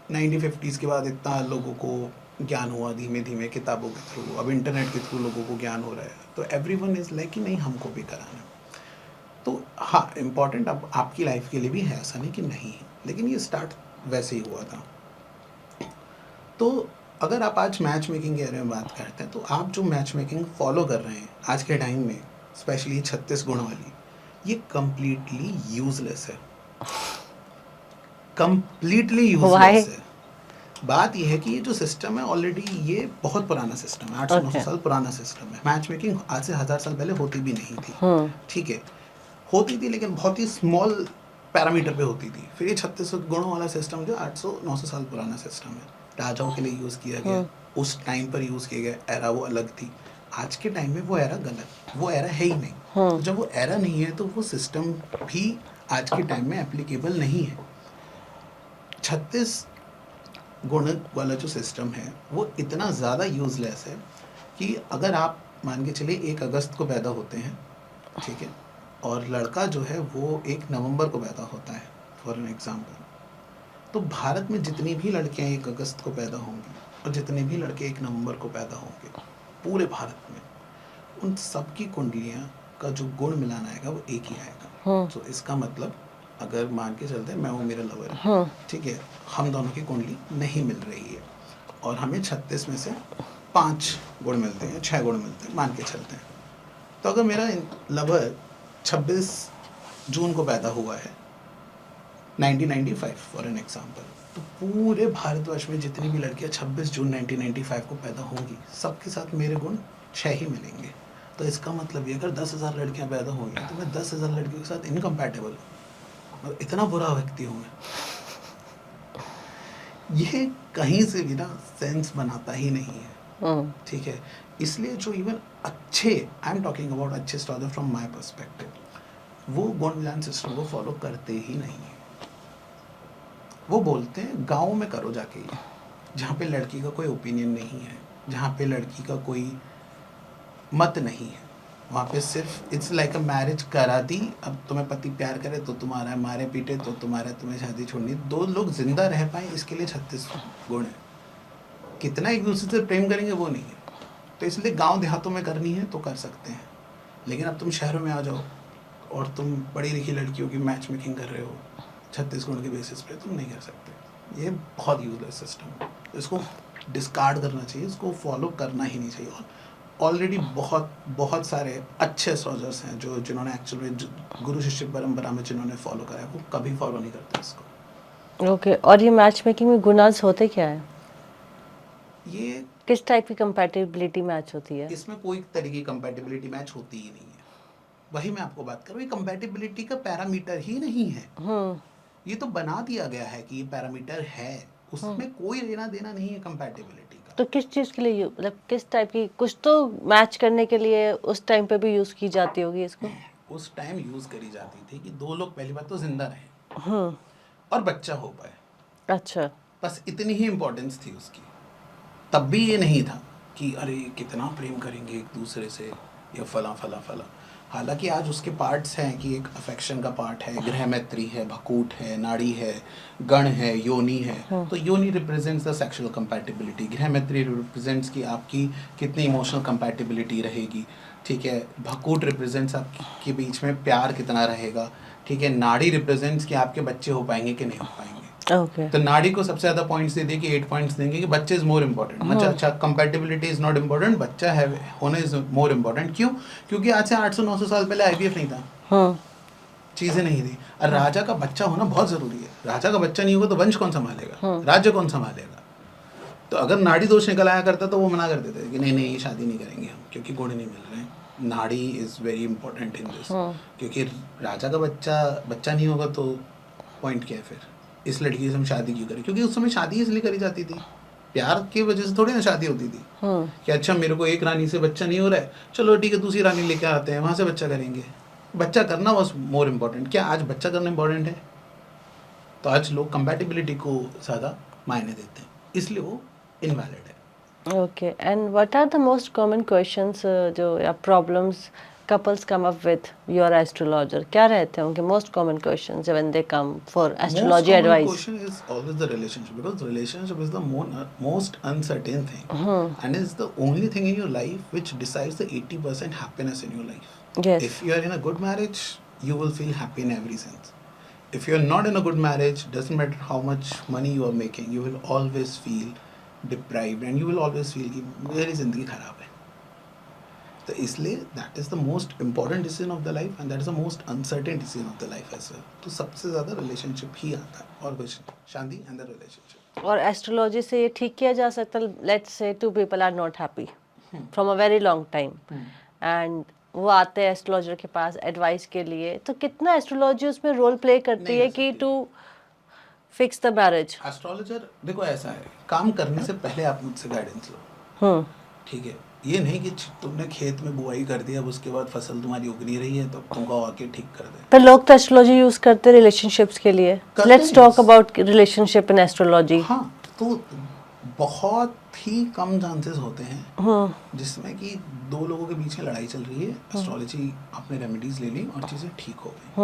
1950s के बाद इतना लोगों को ज्ञान हुआ धीमे धीमे किताबों के थ्रू, अब इंटरनेट के थ्रू लोगों को ज्ञान हो रहा है, तो एवरीवन इज़ लाइक कि नहीं हमको भी कराना है। तो हाँ, इम्पॉर्टेंट अब आपकी लाइफ के लिए भी है, ऐसा नहीं कि नहीं है, लेकिन ये स्टार्ट वैसे ही हुआ था। तो अगर आप आज मैच मेकिंग के बारे में बात करते हैं, तो आप जो मैच मेकिंग फॉलो कर रहे हैं आज के टाइम में, स्पेशली 36 गुण वाली, ये कम्प्लीटली यूजलेस है, कम्प्लीटली यूजलेस है। बात यह है कि ये जो सिस्टम है ऑलरेडी ये बहुत पुराना सिस्टम है, 800-900 साल पुराना सिस्टम है। मैच मेकिंग आज से 1000 साल पहले होती भी नहीं थी, ठीक है, होती थी लेकिन बहुत ही स्मॉल पैरामीटर पे होती थी। फिर ये 36 गुणों वाला सिस्टम जो 800-900 साल पुराना सिस्टम है, राजाओं के लिए यूज़ किया गया, उस टाइम पर यूज़ किया गया, एरा वो अलग थी। आज के टाइम में वो एरा गलत, वो एरा है ही नहीं। तो जब वो एरा नहीं है तो वो सिस्टम भी आज के टाइम में एप्लीकेबल नहीं है। 36 गुण वाला जो सिस्टम है वो इतना ज़्यादा यूज़लेस है कि अगर आप मान के चलिए 1 अगस्त को पैदा होते हैं, ठीक है, और लड़का जो है वो 1 नवंबर को पैदा होता है फॉर एन एग्जांपल, तो भारत में जितनी भी लड़कियां 1 अगस्त को पैदा होंगी और जितने भी लड़के 1 नवंबर को पैदा होंगे पूरे भारत में, उन सब की कुंडलियाँ का जो गुण मिलान आएगा वो एक ही आएगा। तो इसका मतलब अगर मान के चलते हैं मैं हूँ, मेरा लवर है, ठीक है, हम दोनों की कुंडली नहीं मिल रही है और हमें 36 में से 5 गुण मिलते हैं, 6 गुण मिलते हैं, मान के चलते हैं। तो अगर मेरा लवर 26 जून को पैदा हुआ है 1995 फॉर एन एग्जांपल, तो पूरे भारतवर्ष में जितनी भी लड़कियां 26 जून 1995 को पैदा होंगी सबके साथ मेरे गुण 6 ही मिलेंगे। तो इसका मतलब ये अगर 10,000 लड़कियां पैदा होंगी तो मैं 10,000 लड़कियों के साथ इनकम्पैटिबल हूँ, और इतना बुरा व्यक्ति हूँ मैं। ये कहीं से भी ना सेंस बनाता ही नहीं है, ठीक है। इसलिए जो इवन अच्छे, आई एम टॉकिंग अबाउट अच्छे एस्ट्रोलॉजर फ्रॉम माय पर्सपेक्टिव, वो गुण मिलान सिस्टम को फॉलो करते ही नहीं है। वो बोलते हैं गाँव में करो जाके, जहाँ पे लड़की का कोई ओपिनियन नहीं है, जहाँ पे लड़की का कोई मत नहीं है, वहाँ पे सिर्फ इट्स लाइक अ मैरिज करा दी, अब तुम्हें पति प्यार करे तो तुम्हारा, मारे पीटे तो तुम्हारा, तुम्हें शादी छोड़नी, 2 लोग जिंदा रह पाए इसके लिए 36 गुण है। कितना एक दूसरे से प्रेम करेंगे वो नहीं है। तो इसलिए गांव देहातों में करनी है तो कर सकते हैं, लेकिन अब तुम शहरों में आ जाओ और तुम पढ़ी लिखी लड़कियों की मैच मेकिंग कर रहे हो 36 गुण के बेसिस पे, तुम नहीं कर सकते। ये बहुत यूजलेस सिस्टम है, इसको डिस्कार्ड करना चाहिए, इसको फॉलो करना ही नहीं चाहिए। और ऑलरेडी बहुत सारे अच्छे एस्ट्रोलॉजर्स हैं जो जिन्होंने एक्चुअली गुरु शिष्य परंपरा में जिन्होंने फॉलो करा है, वो कभी फॉलो नहीं करते इसको। ओके, और ये मैच मेकिंग में गुणांश होते क्या है? ये किस टाइप की कंपैटिबिलिटी मैच होती है? इसमें कोई तरीके की कंपैटिबिलिटी मैच होती ही नहीं है। वही मैं आपको बात कर रहा हूँ, ये कंपैटिबिलिटी का पैरामीटर ही नहीं है। ये तो बना दिया गया है कि ये पैरामीटर है, उसमें कोई लेना देना नहीं है कंपैटिबिलिटी का। तो किस चीज़ के लिए, मतलब किस टाइप की, कुछ तो मैच करने के लिए उस टाइम पे भी यूज़ की जाती होगी इसको? उस टाइम यूज़ करी जाती थी कि 2 लोग पहली बात तो जिंदा रहे और बच्चा हो पाए। अच्छा, बस इतनी ही इम्पोर्टेंस थी उसकी। तब भी ये नहीं था कि अरे कितना प्रेम करेंगे एक दूसरे से या फला फला फला। हालांकि आज उसके पार्ट्स हैं कि एक अफेक्शन का पार्ट है, गृह मैत्री है, भकूट है, नाड़ी है, गण है, योनि है। तो योनि रिप्रेजेंट्स द सेक्सुअल कंपैटिबिलिटी, गृह मैत्री रिप्रेजेंट्स कि आपकी कितनी इमोशनल कंपैटिबिलिटी रहेगी, ठीक है। भकूट रिप्रेजेंट्स आपके बीच में प्यार कितना रहेगा, ठीक है। नाड़ी रिप्रेजेंट्स कि आपके बच्चे हो पाएंगे कि नहीं हो पाएंगे। ओके। तो नाड़ी को सबसे ज्यादा पॉइंट्स दे कि 8 पॉइंट्स देंगे कि बच्चे इज मोर इम्पोर्टेंट। अच्छा, कंपैटिबिलिटी इज नॉट इम्पोर्टेंट, बच्चा है होना इज मोर इम्पोर्टेंट। क्यों? क्योंकि आज से 800-900 साल पहले आईवीएफ नहीं था, चीजें नहीं थी। और राजा का बच्चा होना बहुत जरूरी है। राजा का बच्चा नहीं होगा तो वंश कौन संभालेगा, राज्य कौन संभालेगा। तो अगर नाड़ी दोष निकल आया करता तो वो मना कर देते कि नहीं ये शादी नहीं करेंगे हम, क्योंकि गुण नहीं मिल रहे हैं। नाड़ी is very important in this, क्योंकि राजा का बच्चा नहीं होगा तो पॉइंट क्या है फिर, इस लड़की से हम शादी क्यों करें? क्योंकि उस समय शादी इसलिए करी जाती थी, प्यार की वजह से थोड़ी ना शादी होती थी कि अच्छा मेरे को एक रानी से बच्चा नहीं हो रहा है, चलो ठीक है दूसरी रानी लेके आते हैं, वहाँ से बच्चा करेंगे। बच्चा करना वॉज मोर इम्पोर्टेंट। क्या आज बच्चा करना इम्पोर्टेंट है? तो आज लोग कंपैटिबिलिटी को ज़्यादा मायने देते हैं, इसलिए वो इनवैलिड है। Okay, and what are the most common questions जो या problems couples come up with your astrologer, क्या रहते हैं उनके most common questions when they come for astrology most common advice? question is always the relationship, because relationship is the most uncertain thing, and is the only thing in your life which decides the 80% happiness in your life. Yes. If you are in a good marriage, you will feel happy in every sense. If you are not in a good marriage, doesn't matter how much money you are making, you will always feel deprived, and you will always feel कि मेरी जिंदगी खराब है. तो इसलिए that is the most important decision of the life, and that is the most uncertain decision of the life as well. तो सबसे ज़्यादा रिलेशनशिप ही आता है, और कुछ नहीं. Shanti and the relationship. और एस्ट्रोलॉजी से ये ठीक किया जा सकता है, let's say two people are not happy from a very long time, and वो आते हैं एस्ट्रोलॉजर के पास एडवाइस के लिए, तो कितना एस्ट्रोलॉजी उसमें रोल प्ले करती नहीं है कर कि सकती. To fix the marriage? Astrologer देखो ऐसा है, काम करने से पहले आप मुझसे गाइडेंस लो. ठीक है, ये नहीं कि तुमने खेत में बुआई कर दिया, अब उसके बाद फसल तुम्हारी उग नहीं रही है तो तुमको आके ठीक कर दे. पर लोग तो एस्ट्रोलॉजी यूज करते हैं रिलेशनशिप्स के लिए. करते लेट्स हैं. Talk about relationship in astrology. हाँ, तो बहुत ही कम चांसेस होते हैं जिसमें कि दो लोगों के बीच में लड़ाई चल रही है, एस्ट्रोलॉजी आपने रेमेडीज ले ली और चीज़ें ठीक हो गई.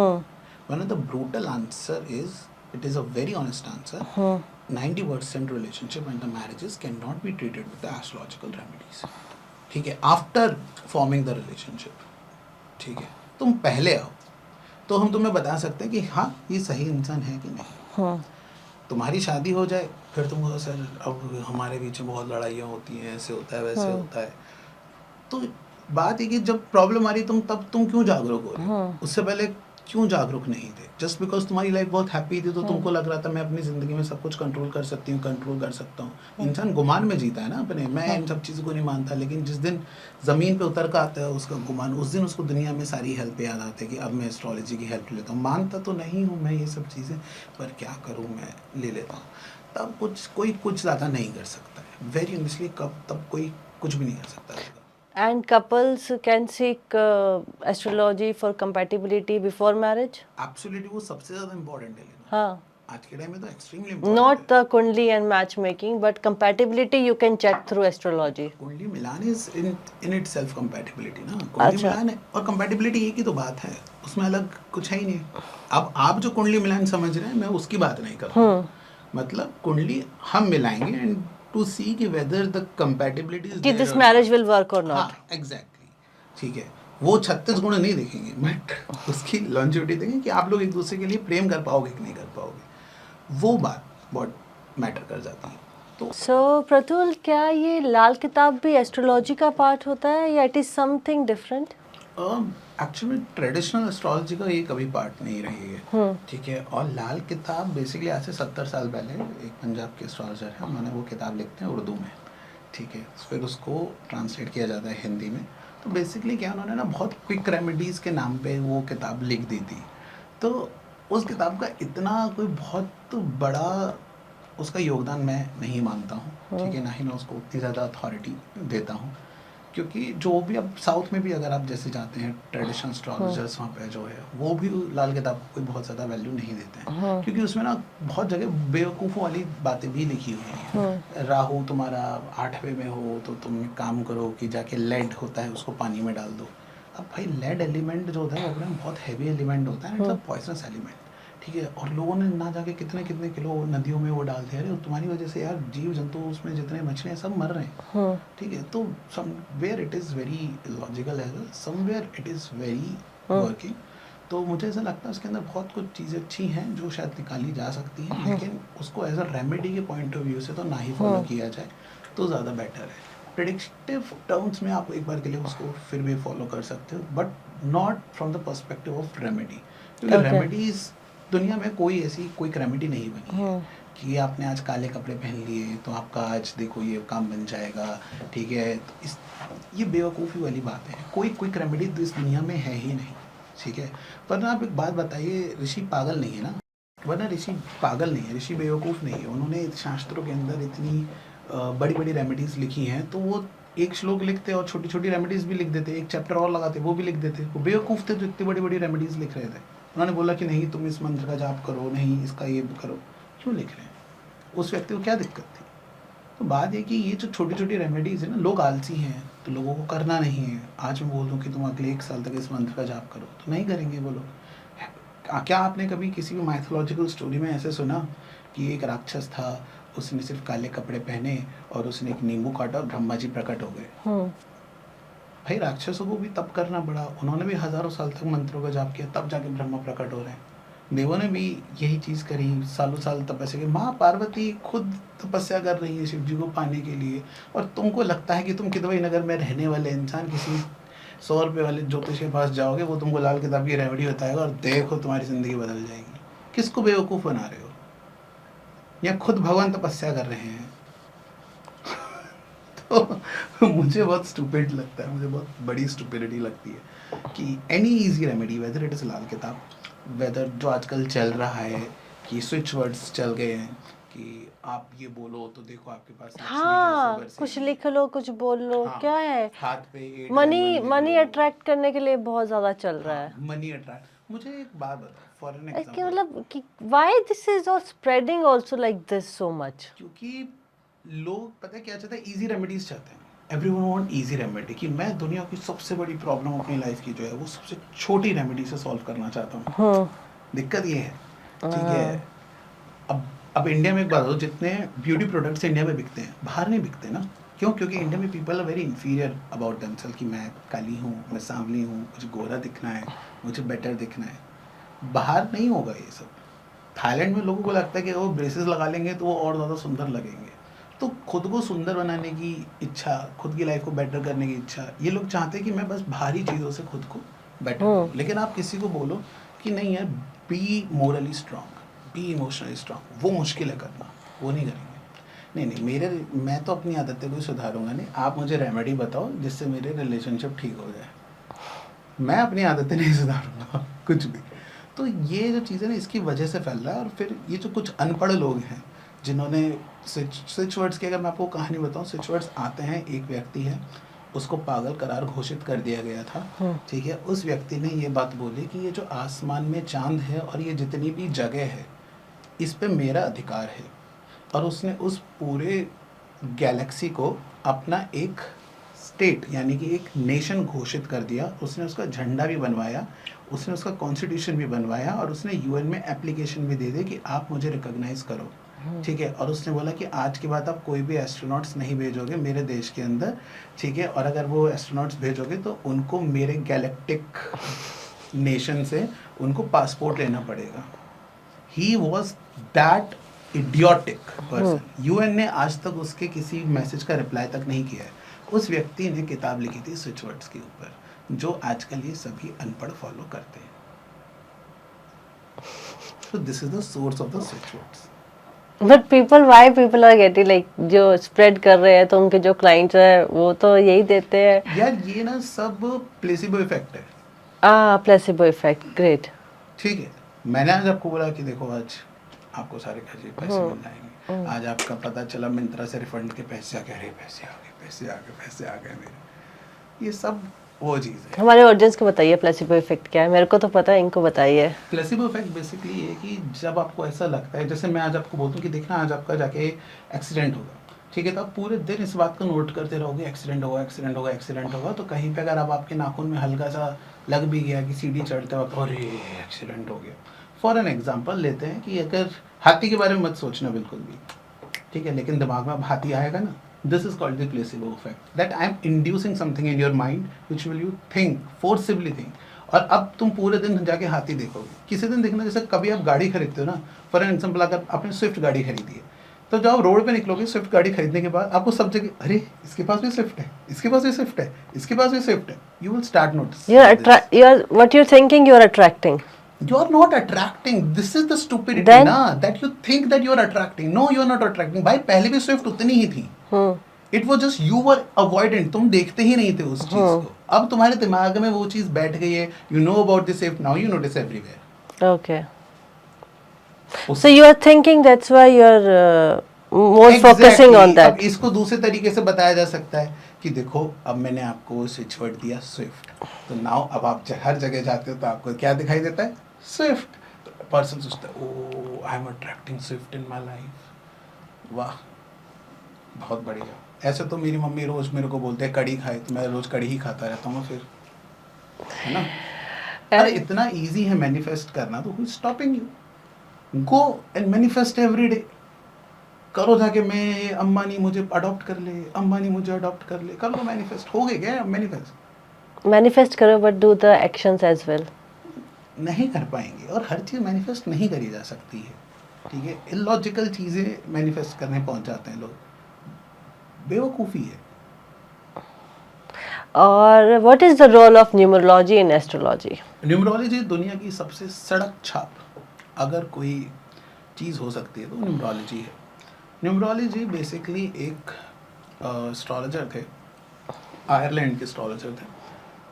One of the brutal answer is, it is a very honest answer, 90% relationship and the marriages cannot be treated with the astrological remedies. ठीक है, आफ्टर फॉर्मिंग द रिलेशनशिप. ठीक है, तुम पहले आओ तो हम तुम्हें बता सकते हैं कि हाँ ये सही इंसान है कि नहीं. तुम्हारी शादी हो जाए फिर तुमको सर अब हमारे बीच में बहुत लड़ाइयाँ होती हैं, ऐसे होता है वैसे होता है. तो बात है कि जब प्रॉब्लम आ रही तुम क्यों जागरूक हो रहे हो? उससे पहले क्यों जागरूक नहीं थे? जस्ट बिकॉज तुम्हारी लाइफ बहुत हैप्पी थी तो तुमको लग रहा था मैं अपनी ज़िंदगी में सब कुछ कंट्रोल कर सकती हूँ, कंट्रोल कर सकता हूँ. इंसान गुमान में जीता है ना अपने. मैं इन सब चीज़ों को नहीं मानता, लेकिन जिस दिन ज़मीन पे उतर कर आता है उसका गुमान, उस दिन उसको दुनिया में सारी हेल्प याद आती है कि अब मैं एस्ट्रोलॉजी की हेल्प लेता हूँ. मानता तो नहीं हूँ मैं ये सब चीज़ें, पर क्या करूँ, मैं ले लेता हूँ. तब कोई कुछ ज़्यादा नहीं कर सकता है. वेरी ऑनेस्टली तब कोई कुछ भी नहीं कर सकता. And couples can seek astrology for compatibility before marriage? Absolutely, वो सबसे ज़्यादा इम्पोर्टेंट है लेना. हाँ. आज के टाइम में तो एक्सट्रीमली इम्पोर्टेंट Not है. the kundli and matchmaking, but compatibility you can check through astrology. कुंडली मिलान इज इन इटसेल्फ कंपैटिबिलिटी ना. कुंडली अच्छा. मिलान है और कंपैटिबिलिटी एक ही तो बात है, उसमें अलग कुछ है ही नहीं. अब आप जो कुंडली मिलान समझ रहे हैं, मैं उसकी बात नहीं कर रहा हूँ. मतलब कुंडली हम मिलाएंगे एंड टू सी कि वेदर द कंपैटिबिलिटी इज कि दिस मैरिज विल वर्क और नॉट. हाँ एग्जैक्टली. ठीक है, वो 36 गुण नहीं देखेंगे, बट उसकी लॉन्जिविटी देखेंगे कि आप लोग एक दूसरे के लिए प्रेम कर पाओगे कि नहीं कर पाओगे. वो बात बहुत मैटर कर जाती है. तो So प्रतुल, क्या ये लाल किताब भी एस्ट्रोलॉजी का पार्ट होता है या it is something different? Actually traditional astrology का ये कभी पार्ट नहीं रही है. ठीक है, और लाल किताब बेसिकली आज से 70 साल पहले एक पंजाब के एस्ट्रोलॉजर है, उन्होंने वो किताब लिखते हैं उर्दू में. ठीक है, फिर उसको ट्रांसलेट किया जाता है हिंदी में. तो बेसिकली क्या उन्होंने ना बहुत क्विक रेमेडीज़ के नाम पे वो किताब लिख दी थी. तो उस किताब का इतना कोई बहुत बड़ा उसका योगदान मैं नहीं मानता हूँ. ठीक है, ना ही मैं उसको उतनी ज़्यादा अथॉरिटी देता हूँ, क्योंकि जो भी अब साउथ में भी अगर आप जैसे जाते हैं ट्रेडिशनल एस्ट्रोलॉजर्स वहाँ पे जो है वो भी लाल किताब को कोई बहुत ज़्यादा वैल्यू नहीं देते हैं. क्योंकि उसमें ना बहुत जगह बेवकूफ़ों वाली बातें भी लिखी हुई हैं. राहु तुम्हारा 8वें में हो तो तुम एक काम करो कि जाके लेड होता है उसको पानी में डाल दो. अब भाई लेड एलिमेंट जो होता है वो बहुत हैवी एलिमेंट होता है, मतलब पॉइजनस एलिमेंट. ठीक है, और लोगों ने ना जाके कितने कितने किलो नदियों में वो डाल दिया. अरे तुम्हारी वजह से यार जीव जंतु उसमें जितने मछलियाँ सब मर रहे हैं. ठीक है, तो somewhere it is very logical है, somewhere it is very working. तो मुझे ऐसा लगता है उसके अंदर बहुत कुछ चीज़ें अच्छी हैं जो शायद निकाली जा सकती हैं, लेकिन उसको एज अ रेमेडी के पॉइंट ऑफ व्यू से तो ना ही फॉलो किया जाए तो ज़्यादा बेटर है. प्रेडिक्टिव टर्म्स में आप एक बार के लिए उसको फिर भी फॉलो कर सकते हो, but not from the perspective of remedy. क्योंकि रेमेडीज दुनिया में कोई ऐसी कोई रेमेडी नहीं बनी है कि आपने आज काले कपड़े पहन लिए तो आपका आज देखो ये काम बन जाएगा. ठीक है, तो ये बेवकूफ़ी वाली बात है. कोई क्विक रेमेडी तो इस दुनिया में है ही नहीं. ठीक है, पर ना आप एक बात बताइए, ऋषि पागल नहीं है ना, वरना ऋषि पागल नहीं है, ऋषि बेवकूफ़ नहीं है. उन्होंने शास्त्रों के अंदर इतनी बड़ी बड़ी रेमेडीज़ लिखी हैं, तो वो एक श्लोक लिखते और छोटी छोटी रेमेडीज़ भी लिख देते, एक चैप्टर और लगाते वो भी लिख देते. वो बेवकूफ़ थे जो इतनी बड़ी बड़ी रेमेडीज़ लिख रहे थे. उन्होंने बोला कि नहीं तुम इस मंत्र का जाप करो, नहीं इसका ये करो. क्यों लिख रहे हैं? उस व्यक्ति को क्या दिक्कत थी? तो बात ये कि ये जो छोटी छोटी रेमेडीज है ना, लोग आलसी हैं तो लोगों को करना नहीं है। आज मैं बोल दूँ कि तुम अगले 1 साल तक इस मंत्र का जाप करो तो नहीं करेंगे वो लोग। क्या आपने कभी किसी भी माइथोलॉजिकल स्टोरी में ऐसे सुना कि एक राक्षस था, उसने सिर्फ काले कपड़े पहने और उसने एक नींबू काटा और ब्रह्मा जी प्रकट हो गए? भाई राक्षसों को भी तप करना पड़ा, उन्होंने भी हजारों साल तक मंत्रों का जाप किया, तब जाके ब्रह्मा प्रकट हो रहे हैं। देवों ने भी यही चीज करी, सालों साल तपस्या की। माँ पार्वती खुद तपस्या कर रही है शिव जी को पाने के लिए, और तुमको लगता है कि तुम किदवई नगर में रहने वाले इंसान किसी 100 रुपये वाले ज्योतिष के पास जाओगे, वो तुमको लाल किताब की रेमेडी बताएगा और देखो तुम्हारी जिंदगी बदल जाएगी। किसको बेवकूफ बना रहे हो? या खुद भगवान तपस्या कर रहे हैं। तो मुझे बहुत स्टूपिड लगता है, मुझे बहुत बड़ी स्टूपिडिटी लगती है कि any easy remedy, whether it is Lal Kitab, whether जो आजकल चल रहा है कि स्विच वर्ड्स चल गए हैं कि आप ये बोलो तो देखो आपके पास लक्ष्मी हाँ, कैसे कुछ बरसेगी। लिख लो, कुछ बोल लो, हाँ, क्या है, हाथ पे 8 मनी डायमंड मनी ले लो। अट्रैक्ट करने के लिए बहुत ज्यादा चल रहा है। हाँ, मनी अट्रैक्ट। मुझे एक बात बताओ, फॉर एन कि एग्जांपल, मतलब कि why this is all spreading also like this so much? क्योंकि लोग पता है क्या चाहते हैं, इजी रेमेडीज चाहते हैं। एवरीवन वांट इजी रेमेडी, कि मैं दुनिया की सबसे बड़ी प्रॉब्लम अपनी लाइफ की जो है वो सबसे छोटी रेमेडी से सॉल्व करना चाहता हूँ। दिक्कत ये है, ठीक है, अब इंडिया में एक बात हो, जितने ब्यूटी प्रोडक्ट्स इंडिया में बिकते हैं बाहर नहीं बिकते ना। क्यों? क्योंकि इंडिया में people are very inferior about themselves, कि मैं काली हूँ, मैं सांवली हूँ, मुझे गोरा दिखना है, मुझे बेटर दिखना है। बाहर नहीं होगा ये सब। थाईलैंड में लोगों को लगता है कि वो ब्रेसेस लगा लेंगे तो वो और ज़्यादा सुंदर लगेंगे। तो खुद को सुंदर बनाने की इच्छा, खुद की लाइफ को बेटर करने की इच्छा, ये लोग चाहते हैं कि मैं बस बाहरी चीज़ों से खुद को बेटर करूँ। लेकिन आप किसी को बोलो कि नहीं यार, be morally strong, be emotionally strong, वो मुश्किल है करना, वो नहीं करेंगे। मैं तो अपनी आदतें को सुधारूंगा नहीं, आप मुझे रेमेडी बताओ जिससे मेरे रिलेशनशिप ठीक हो जाए। मैं अपनी आदतें नहीं सुधारूंगा कुछ भी। तो ये जो चीज़ें ना इसकी वजह से फैल रहा है। और फिर ये जो कुछ अनपढ़ लोग हैं जिन्होंने स्विच वर्ड्स की, अगर मैं आपको कहानी बताऊं, स्विच वर्ड्स आते हैं, एक व्यक्ति है, उसको पागल करार घोषित कर दिया गया था, ठीक है। उस व्यक्ति ने ये बात बोली कि ये जो आसमान में चांद है और ये जितनी भी जगह है इस पे मेरा अधिकार है। और उसने उस पूरे गैलेक्सी को अपना एक स्टेट यानी कि एक नेशन घोषित कर दिया। उसने उसका झंडा भी बनवाया, उसने उसका कॉन्स्टिट्यूशन भी बनवाया, और उसने यूएन में एप्लीकेशन भी दे दी कि आप मुझे रिकॉग्नाइज करो, ठीक है। और उसने बोला कि आज के बाद आप कोई भी एस्ट्रोनॉट्स नहीं भेजोगे मेरे देश के अंदर, ठीक है। और अगर वो एस्ट्रोनॉट्स भेजोगे तो उनको मेरे गैलेक्टिक नेशन से उनको पासपोर्ट लेना पड़ेगा। He was that idiotic person. UN ने आज तक उसके किसी मैसेज का रिप्लाई तक नहीं किया है। उस व्यक्ति ने किताब लिखी थी स्विच वर्ड्स के ऊपर, जो आजकल ये सभी अनपढ़ फॉलो करते हैं। So this is the source of the switch words. But people, why people are getting like, जो स्प्रेड कर रहे हैं तो उनके जो क्लाइंट्स है वो तो यही देते हैं। यार ये ना सब प्लेसिबो इफेक्ट है। Placebo effect, great. ठीक है, मैंने आज आपको बोला कि देखो आज आपको सारे खर्चे पैसे मिल जाएंगे। आज आपका पता चला मिंत्रा से रिफंड के पैसे आ गए, अरे पैसे आ गए, पैसे आ गए, पैसे आ गए मेरे। ये सब वो चीज़ है। हमारे ऑडियंस को बताइए प्लेसिबो इफेक्ट क्या है, मेरे को तो पता है, इनको बताइए। प्लेसिबो इफेक्ट बेसिकली ये कि जब आपको ऐसा लगता है, जैसे मैं आज आपको बोलता हूँ कि देखना आज आपका जाके एक्सीडेंट होगा, ठीक है, तो आप पूरे दिन इस बात को नोट करते रहोगे, एक्सीडेंट होगा, एक्सीडेंट होगा, एक्सीडेंट होगा। तो कहीं पे अगर अब आपके नाखून में हल्का सा लग भी गया कि सीढ़ी चढ़ते वक्त अरे एक्सीडेंट हो गया, फॉर एन एग्जाम्पल लेते हैं कि अगर हाथी के बारे में मत सोचना बिल्कुल भी, ठीक है, लेकिन दिमाग में अब हाथी आएगा ना, this is called the placebo effect, that I am inducing something in your mind which will you think, forcibly think। और अब तुम पूरे दिन जाके हाथी देखोगे। किसी दिन देखना, जैसे कभी आप गाड़ी खरीदते हो ना, फॉर एन एग्जाम्पल अगर आपने स्विफ्ट गाड़ी खरीदी है, तो जब आप रोड पे निकलोगे स्विफ्ट गाड़ी खरीदने के बाद आपको सब जगह अरे इसके पास भी स्विफ्ट है, इसके पास भी स्विफ्ट है, इसके पास भी स्विफ्ट है, you will start notice. What you're thinking, you're attracting. You are not attracting. This is the stupidity Then? ना, that you think that you are attracting. No, you are not attracting. भाई पहले भी Swift उतनी ही थी। It was just you were avoidant. तुम देखते ही नहीं थे उस चीज को। अब तुम्हारे दिमाग में वो चीज बैठ गई है। You know about the swift now. You notice everywhere. Okay. So you are thinking that's why you are more focusing on that. अब इसको दूसरे तरीके से बताया जा सकता है कि देखो अब मैंने आपको स्विच वर्ड दिया स्विफ्ट, तो नाउ अब आप हर जगह जाते हो तो आपको क्या दिखाई देता है? स्विफ्ट। तो पर्सन सोचता है oh I am attracting swift in my life. वाह, बहुत बढ़िया। ऐसे तो मेरी मम्मी रोज मेरे को बोलते हैं कड़ी खाए, तो मैं रोज कड़ी ही खाता रहता हूँ फिर, है ना। अरे And इतना इजी है मैनिफेस्ट करना, तो who is stopping you? Go and manifest every day. करो जाके, मैं अंबानी मुझे अडॉप्ट कर ले, अंबानी मुझे अडॉप्ट कर ले, कर लो मैनिफेस्ट, हो गए क्या मैनिफेस्ट? manifest करो but do the actions as well. नहीं कर पाएंगे, और हर चीज़ मैनिफेस्ट नहीं करी जा सकती है, ठीक है। इलॉजिकल चीज़ें मैनिफेस्ट करने पहुंच जाते हैं लोग, बेवकूफ़ी है। और what is the role of numerology in astrology? Numerology दुनिया की सबसे सड़क छाप अगर कोई चीज़ हो सकती है तो न्यूमरोलॉजी है। न्यूमरोलॉजी बेसिकली एक एस्ट्रोलॉजर थे, आयरलैंड के एस्ट्रोलॉजर थे,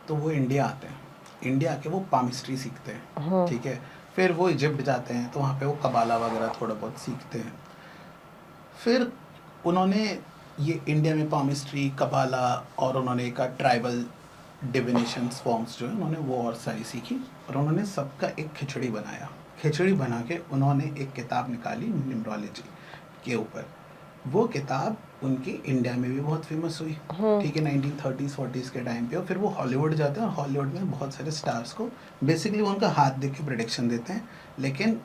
तो वो इंडिया आते हैं, इंडिया आके वो पामिस्ट्री सीखते हैं, ठीक है। फिर वो इजिप्ट जाते हैं, तो वहाँ पे वो कबाला वगैरह थोड़ा बहुत सीखते हैं। फिर उन्होंने ये इंडिया में पामिस्ट्री, कबाला, और उन्होंने एक ट्राइबल डिविनेशंस फॉर्म्स जो है उन्होंने वो और सारी सीखी, और उन्होंने सबका एक खिचड़ी बनाया। खिचड़ी बना के उन्होंने एक किताब निकाली न्यूमरोलॉजी के ऊपर। वो किताब उनकी इंडिया में भी बहुत फेमस हुई, ठीक है, 1930s 40s के टाइम पे। और फिर वो हॉलीवुड जाते हैं, और हॉलीवुड में बहुत सारे स्टार्स को बेसिकली वो उनका हाथ देख के प्रेडिक्शन देते हैं। लेकिन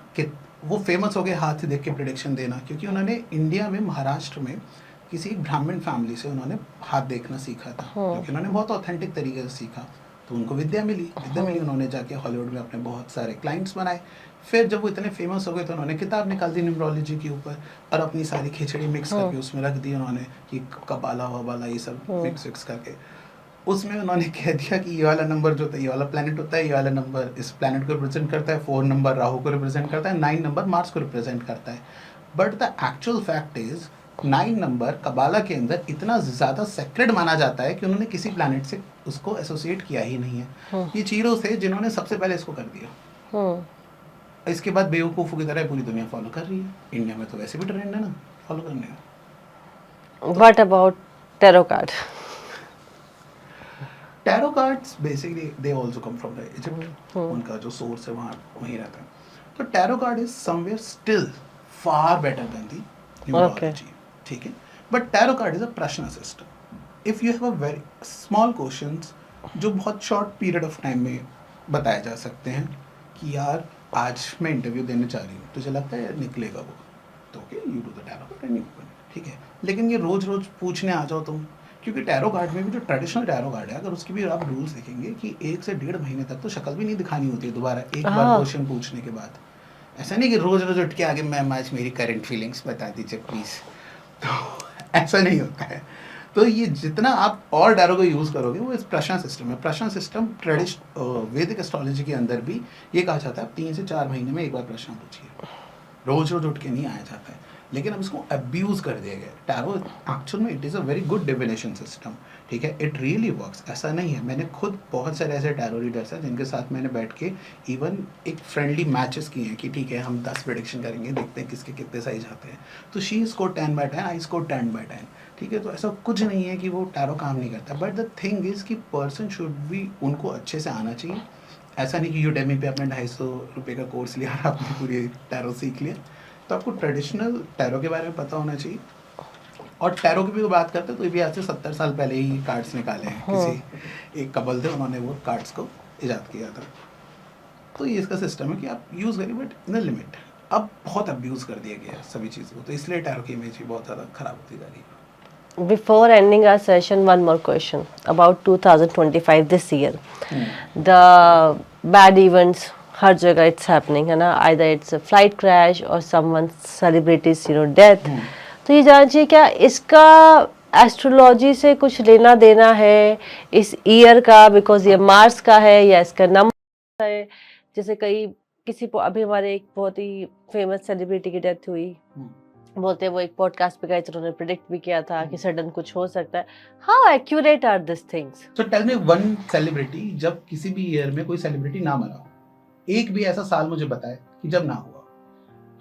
वो फेमस हो गए हाथ से देख के प्रेडिक्शन देना, क्योंकि उन्होंने इंडिया में महाराष्ट्र में किसी एक ब्राह्मण फैमिली से उन्होंने हाथ देखना सीखा था, क्योंकि उन्होंने बहुत ऑथेंटिक तरीके से सीखा, तो उनको विद्या मिली। उन्होंने जाके हॉलीवुड में अपने बहुत सारे क्लाइंट्स बनाए। फिर जब वो इतने फेमस हो गए तो उन्होंने किताब निकाल दी न्यूमरोलॉजी के ऊपर, और अपनी सारी खिचड़ी मिक्स करके उसमें रख दी उन्होंने, कि कबाला वबाला ये सब मिक्स विक्स करके उसमें उन्होंने कह दिया कि ये वाला नंबर जो होता है, ये वाला प्लैनेट होता है, ये वाला नंबर इस प्लैनेट को रिप्रेजेंट करता है, 4 नंबर राहु को रिप्रेजेंट करता है, 9 नंबर मार्स को रिप्रेजेंट करता है। But the actual fact is 9 number कबाला के अंदर इतना ज़्यादा सेक्रेड माना जाता है कि उन्होंने किसी प्लैनेट से उसको एसोसिएट किया ही नहीं है। ये चीरों से जिन्होंने सबसे पहले इसको कर दिया, इसके बाद बेवकूफ़ों की तरह पूरी दुनिया फॉलो कर रही है। इंडिया में तो वैसे भी ट्रेंड है ना फॉलो करने का। What about tarot card? Tarot cards basically they also come from the Egypt, उनका जो सोर्स है वहाँ वहीं रहता है। तो tarot card is somewhere still far better than the numerology, ठीक है। But tarot card is a prashna system. If you have a very small questions जो बहुत शॉर्ट पीरियड ऑफ टाइम में बताए जा सकते हैं, कि यार आज मैं इंटरव्यू देने जा रही हूँ, तुझे लगता है निकलेगा वो, तो okay you do the tarot card and you, ठीक है। लेकिन ये रोज रोज पूछने आ जाओ तुम, क्योंकि टैरो कार्ड में भी जो ट्रेडिशनल टैरो कार्ड है, अगर उसकी भी आप रूल्स देखेंगे कि 1 से 1.5 महीने तक तो शक्ल भी नहीं दिखानी होती है दोबारा एक बार क्वेश्चन पूछने के बाद। ऐसा नहीं कि रोज रोज उठ के आगे मैम आज मेरी करंट फीलिंग्स बता दीजिए प्लीज़, तो ऐसा नहीं होता है। तो ये जितना आप और टैरो को यूज़ करोगे वो इस प्रश्न सिस्टम है। प्रश्न सिस्टम वैदिक एस्ट्रोलॉजी के अंदर भी ये कहा जाता है 3 से 4 महीने में एक बार प्रश्न पूछिए, रोज रोज उठ के नहीं आया जाता है। लेकिन अब इसको अब्यूज़ कर दिया गया। टैरो एक्चुअल में it is a very good divination system, ठीक है, इट रियली वर्क्स। ऐसा नहीं है, मैंने खुद बहुत सारे ऐसे टैरो रीडर्स हैं जिनके साथ मैंने बैठ के इवन एक फ्रेंडली मैचेस किए हैं, कि ठीक है हम 10 प्रेडिक्शन करेंगे, देखते हैं किसके कितने साइज आते हैं। तो शी स्कोर 10/10, आई स्कोर 10/10, ठीक है। तो ऐसा कुछ नहीं है कि वो टैरो काम नहीं करता, बट द थिंग इज़ कि पर्सन शुड भी, उनको अच्छे से आना चाहिए। ऐसा नहीं कि यूडेमी पे आपने 250 रुपये का कोर्स लिया और आपने पूरी टैरो सीख लिया। तो आपको ट्रेडिशनल टैरो के बारे में पता होना चाहिए। और टैरो की भी बात करते हैं तो ये भी आज से 70 साल पहले ही कार्ड्स निकाले हैं, किसी एक कपल थे उन्होंने वो कार्ड्स को ईजाद किया था। तो ये इसका सिस्टम है कि आप यूज़ करिए बट इन अ लिमिट। अब बहुत अब्यूज़ कर दिया गया है सभी चीज़ों को, तो इसलिए टैरो की इमेज भी बहुत ज़्यादा ख़राब होती जा रही है। Before ending our session, one more question about 2025 this year. The bad events, हर जगह it's happening है ना, either it's a flight crash or someone celebrities death. तो ये जानना चाहिए क्या इसका एस्ट्रोलॉजी से कुछ लेना देना है इस ईयर का, बिकॉज ये मार्स का है या इसका नंबर है। जैसे किसी को अभी हमारे एक बहुत ही फेमस सेलिब्रिटी की डेथ हुई, बोलते हैं वो एक पॉडकास्ट पे गए थे, उन्होंने प्रेडिक्ट भी किया था कि सडन कुछ हो सकता है। How accurate are this things? So tell me one celebrity, जब किसी भी ईयर में कोई सेलिब्रिटी ना मरा हो, एक भी ऐसा साल मुझे बताए कि जब ना हुआ।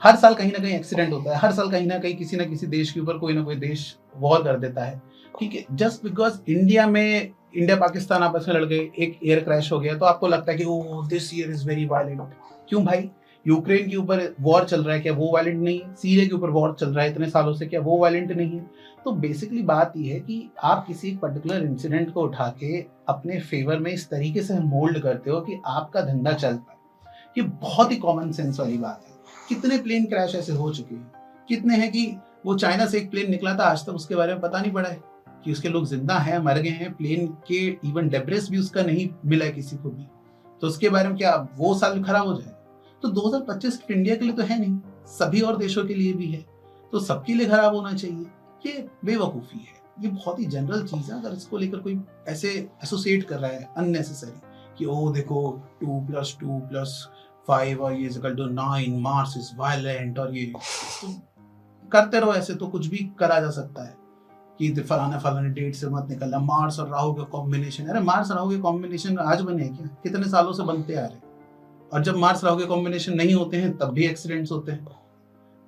हर साल कहीं ना कहीं एक्सीडेंट होता है, हर साल कहीं ना कहीं किसी ना किसी देश के ऊपर कोई ना कोई देश वॉर कर देता है, ठीक है। जस्ट बिकॉज इंडिया पाकिस्तान आपस में लड़ गए, एक एयर क्रैश हो गया, तो आपको लगता है कि oh this year is very violent. क्यों भाई? यूक्रेन के ऊपर वॉर चल रहा है, क्या वो वायलेंट नहीं है? सीरिया के ऊपर वॉर चल रहा है इतने सालों से, क्या वो वायलेंट नहीं है? तो बेसिकली बात यह है कि आप किसी एक पर्टिकुलर इंसिडेंट को उठा के अपने फेवर में इस तरीके से मोल्ड करते हो कि आपका धंधा चल पाए। ये बहुत ही कॉमन सेंस वाली बात है। कितने प्लेन क्रैश ऐसे हो चुके हैं, कितने हैं कि वो चाइना से एक प्लेन निकला था, आज तक उसके बारे में पता नहीं पड़ा है कि उसके लोग जिंदा हैं, मर गए हैं, प्लेन के इवन डेब्रिस भी उसका नहीं मिला है किसी को भी। तो उसके बारे में क्या वो साल खराब हो जाएगा? तो 2025 इंडिया के लिए तो है नहीं, सभी और देशों के लिए भी है, तो सबके लिए खराब होना चाहिए। ये बेवकूफ़ी है, ये बहुत ही जनरल चीज़ है। अगर इसको लेकर कोई ऐसे एसोसिएट कर रहा है अननेसेसरी कि ओ देखो 2 + 2 + 5 और ये equal to 9, Mars is violent, और ये तो करते रहो ऐसे, तो कुछ भी करा जा सकता है कि फलाने डेट से मत निकलना। मार्स और राहु का कॉम्बिनेशन, अरे मार्स राहु के कॉम्बिनेशन आज बने हैं क्या? कितने सालों से बनते आ रहे हैं। और जब मार्स राहु के कॉम्बिनेशन नहीं होते हैं तब भी एक्सीडेंट्स होते हैं।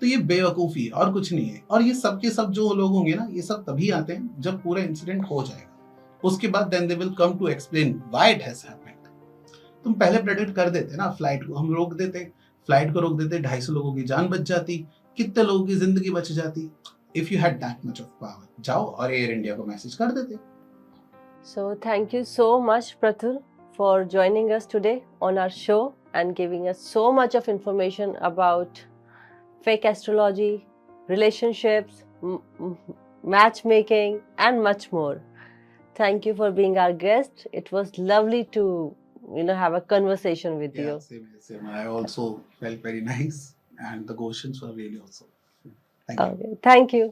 तो ये बेवकूफ़ी और कुछ नहीं है। और ये सब के सब जो लोग होंगे ना, ये सब तभी आते हैं जब पूरा इंसिडेंट हो जाएगा। उसके बाद then they will come to explain why it has happened. तुम पहले प्रेडिक्ट कर देते ना, फ्लाइट को हम रोक देते, फ्लाइट को रोक देते, 250 लोगों की जान बच जाती, कितने लोगों की जिंदगी बच जाती। If you had that much of power, जाओ और एयर इंडिया को मैसेज कर देते। So thank you so much, Prathul, for joining us today on our show and giving us so much of information about fake astrology, relationships, matchmaking, and much more. Thank you for being our guest. It was lovely to have a conversation with you. Same. I also felt very nice, and the questions were really awesome. Thank you. Okay, thank you.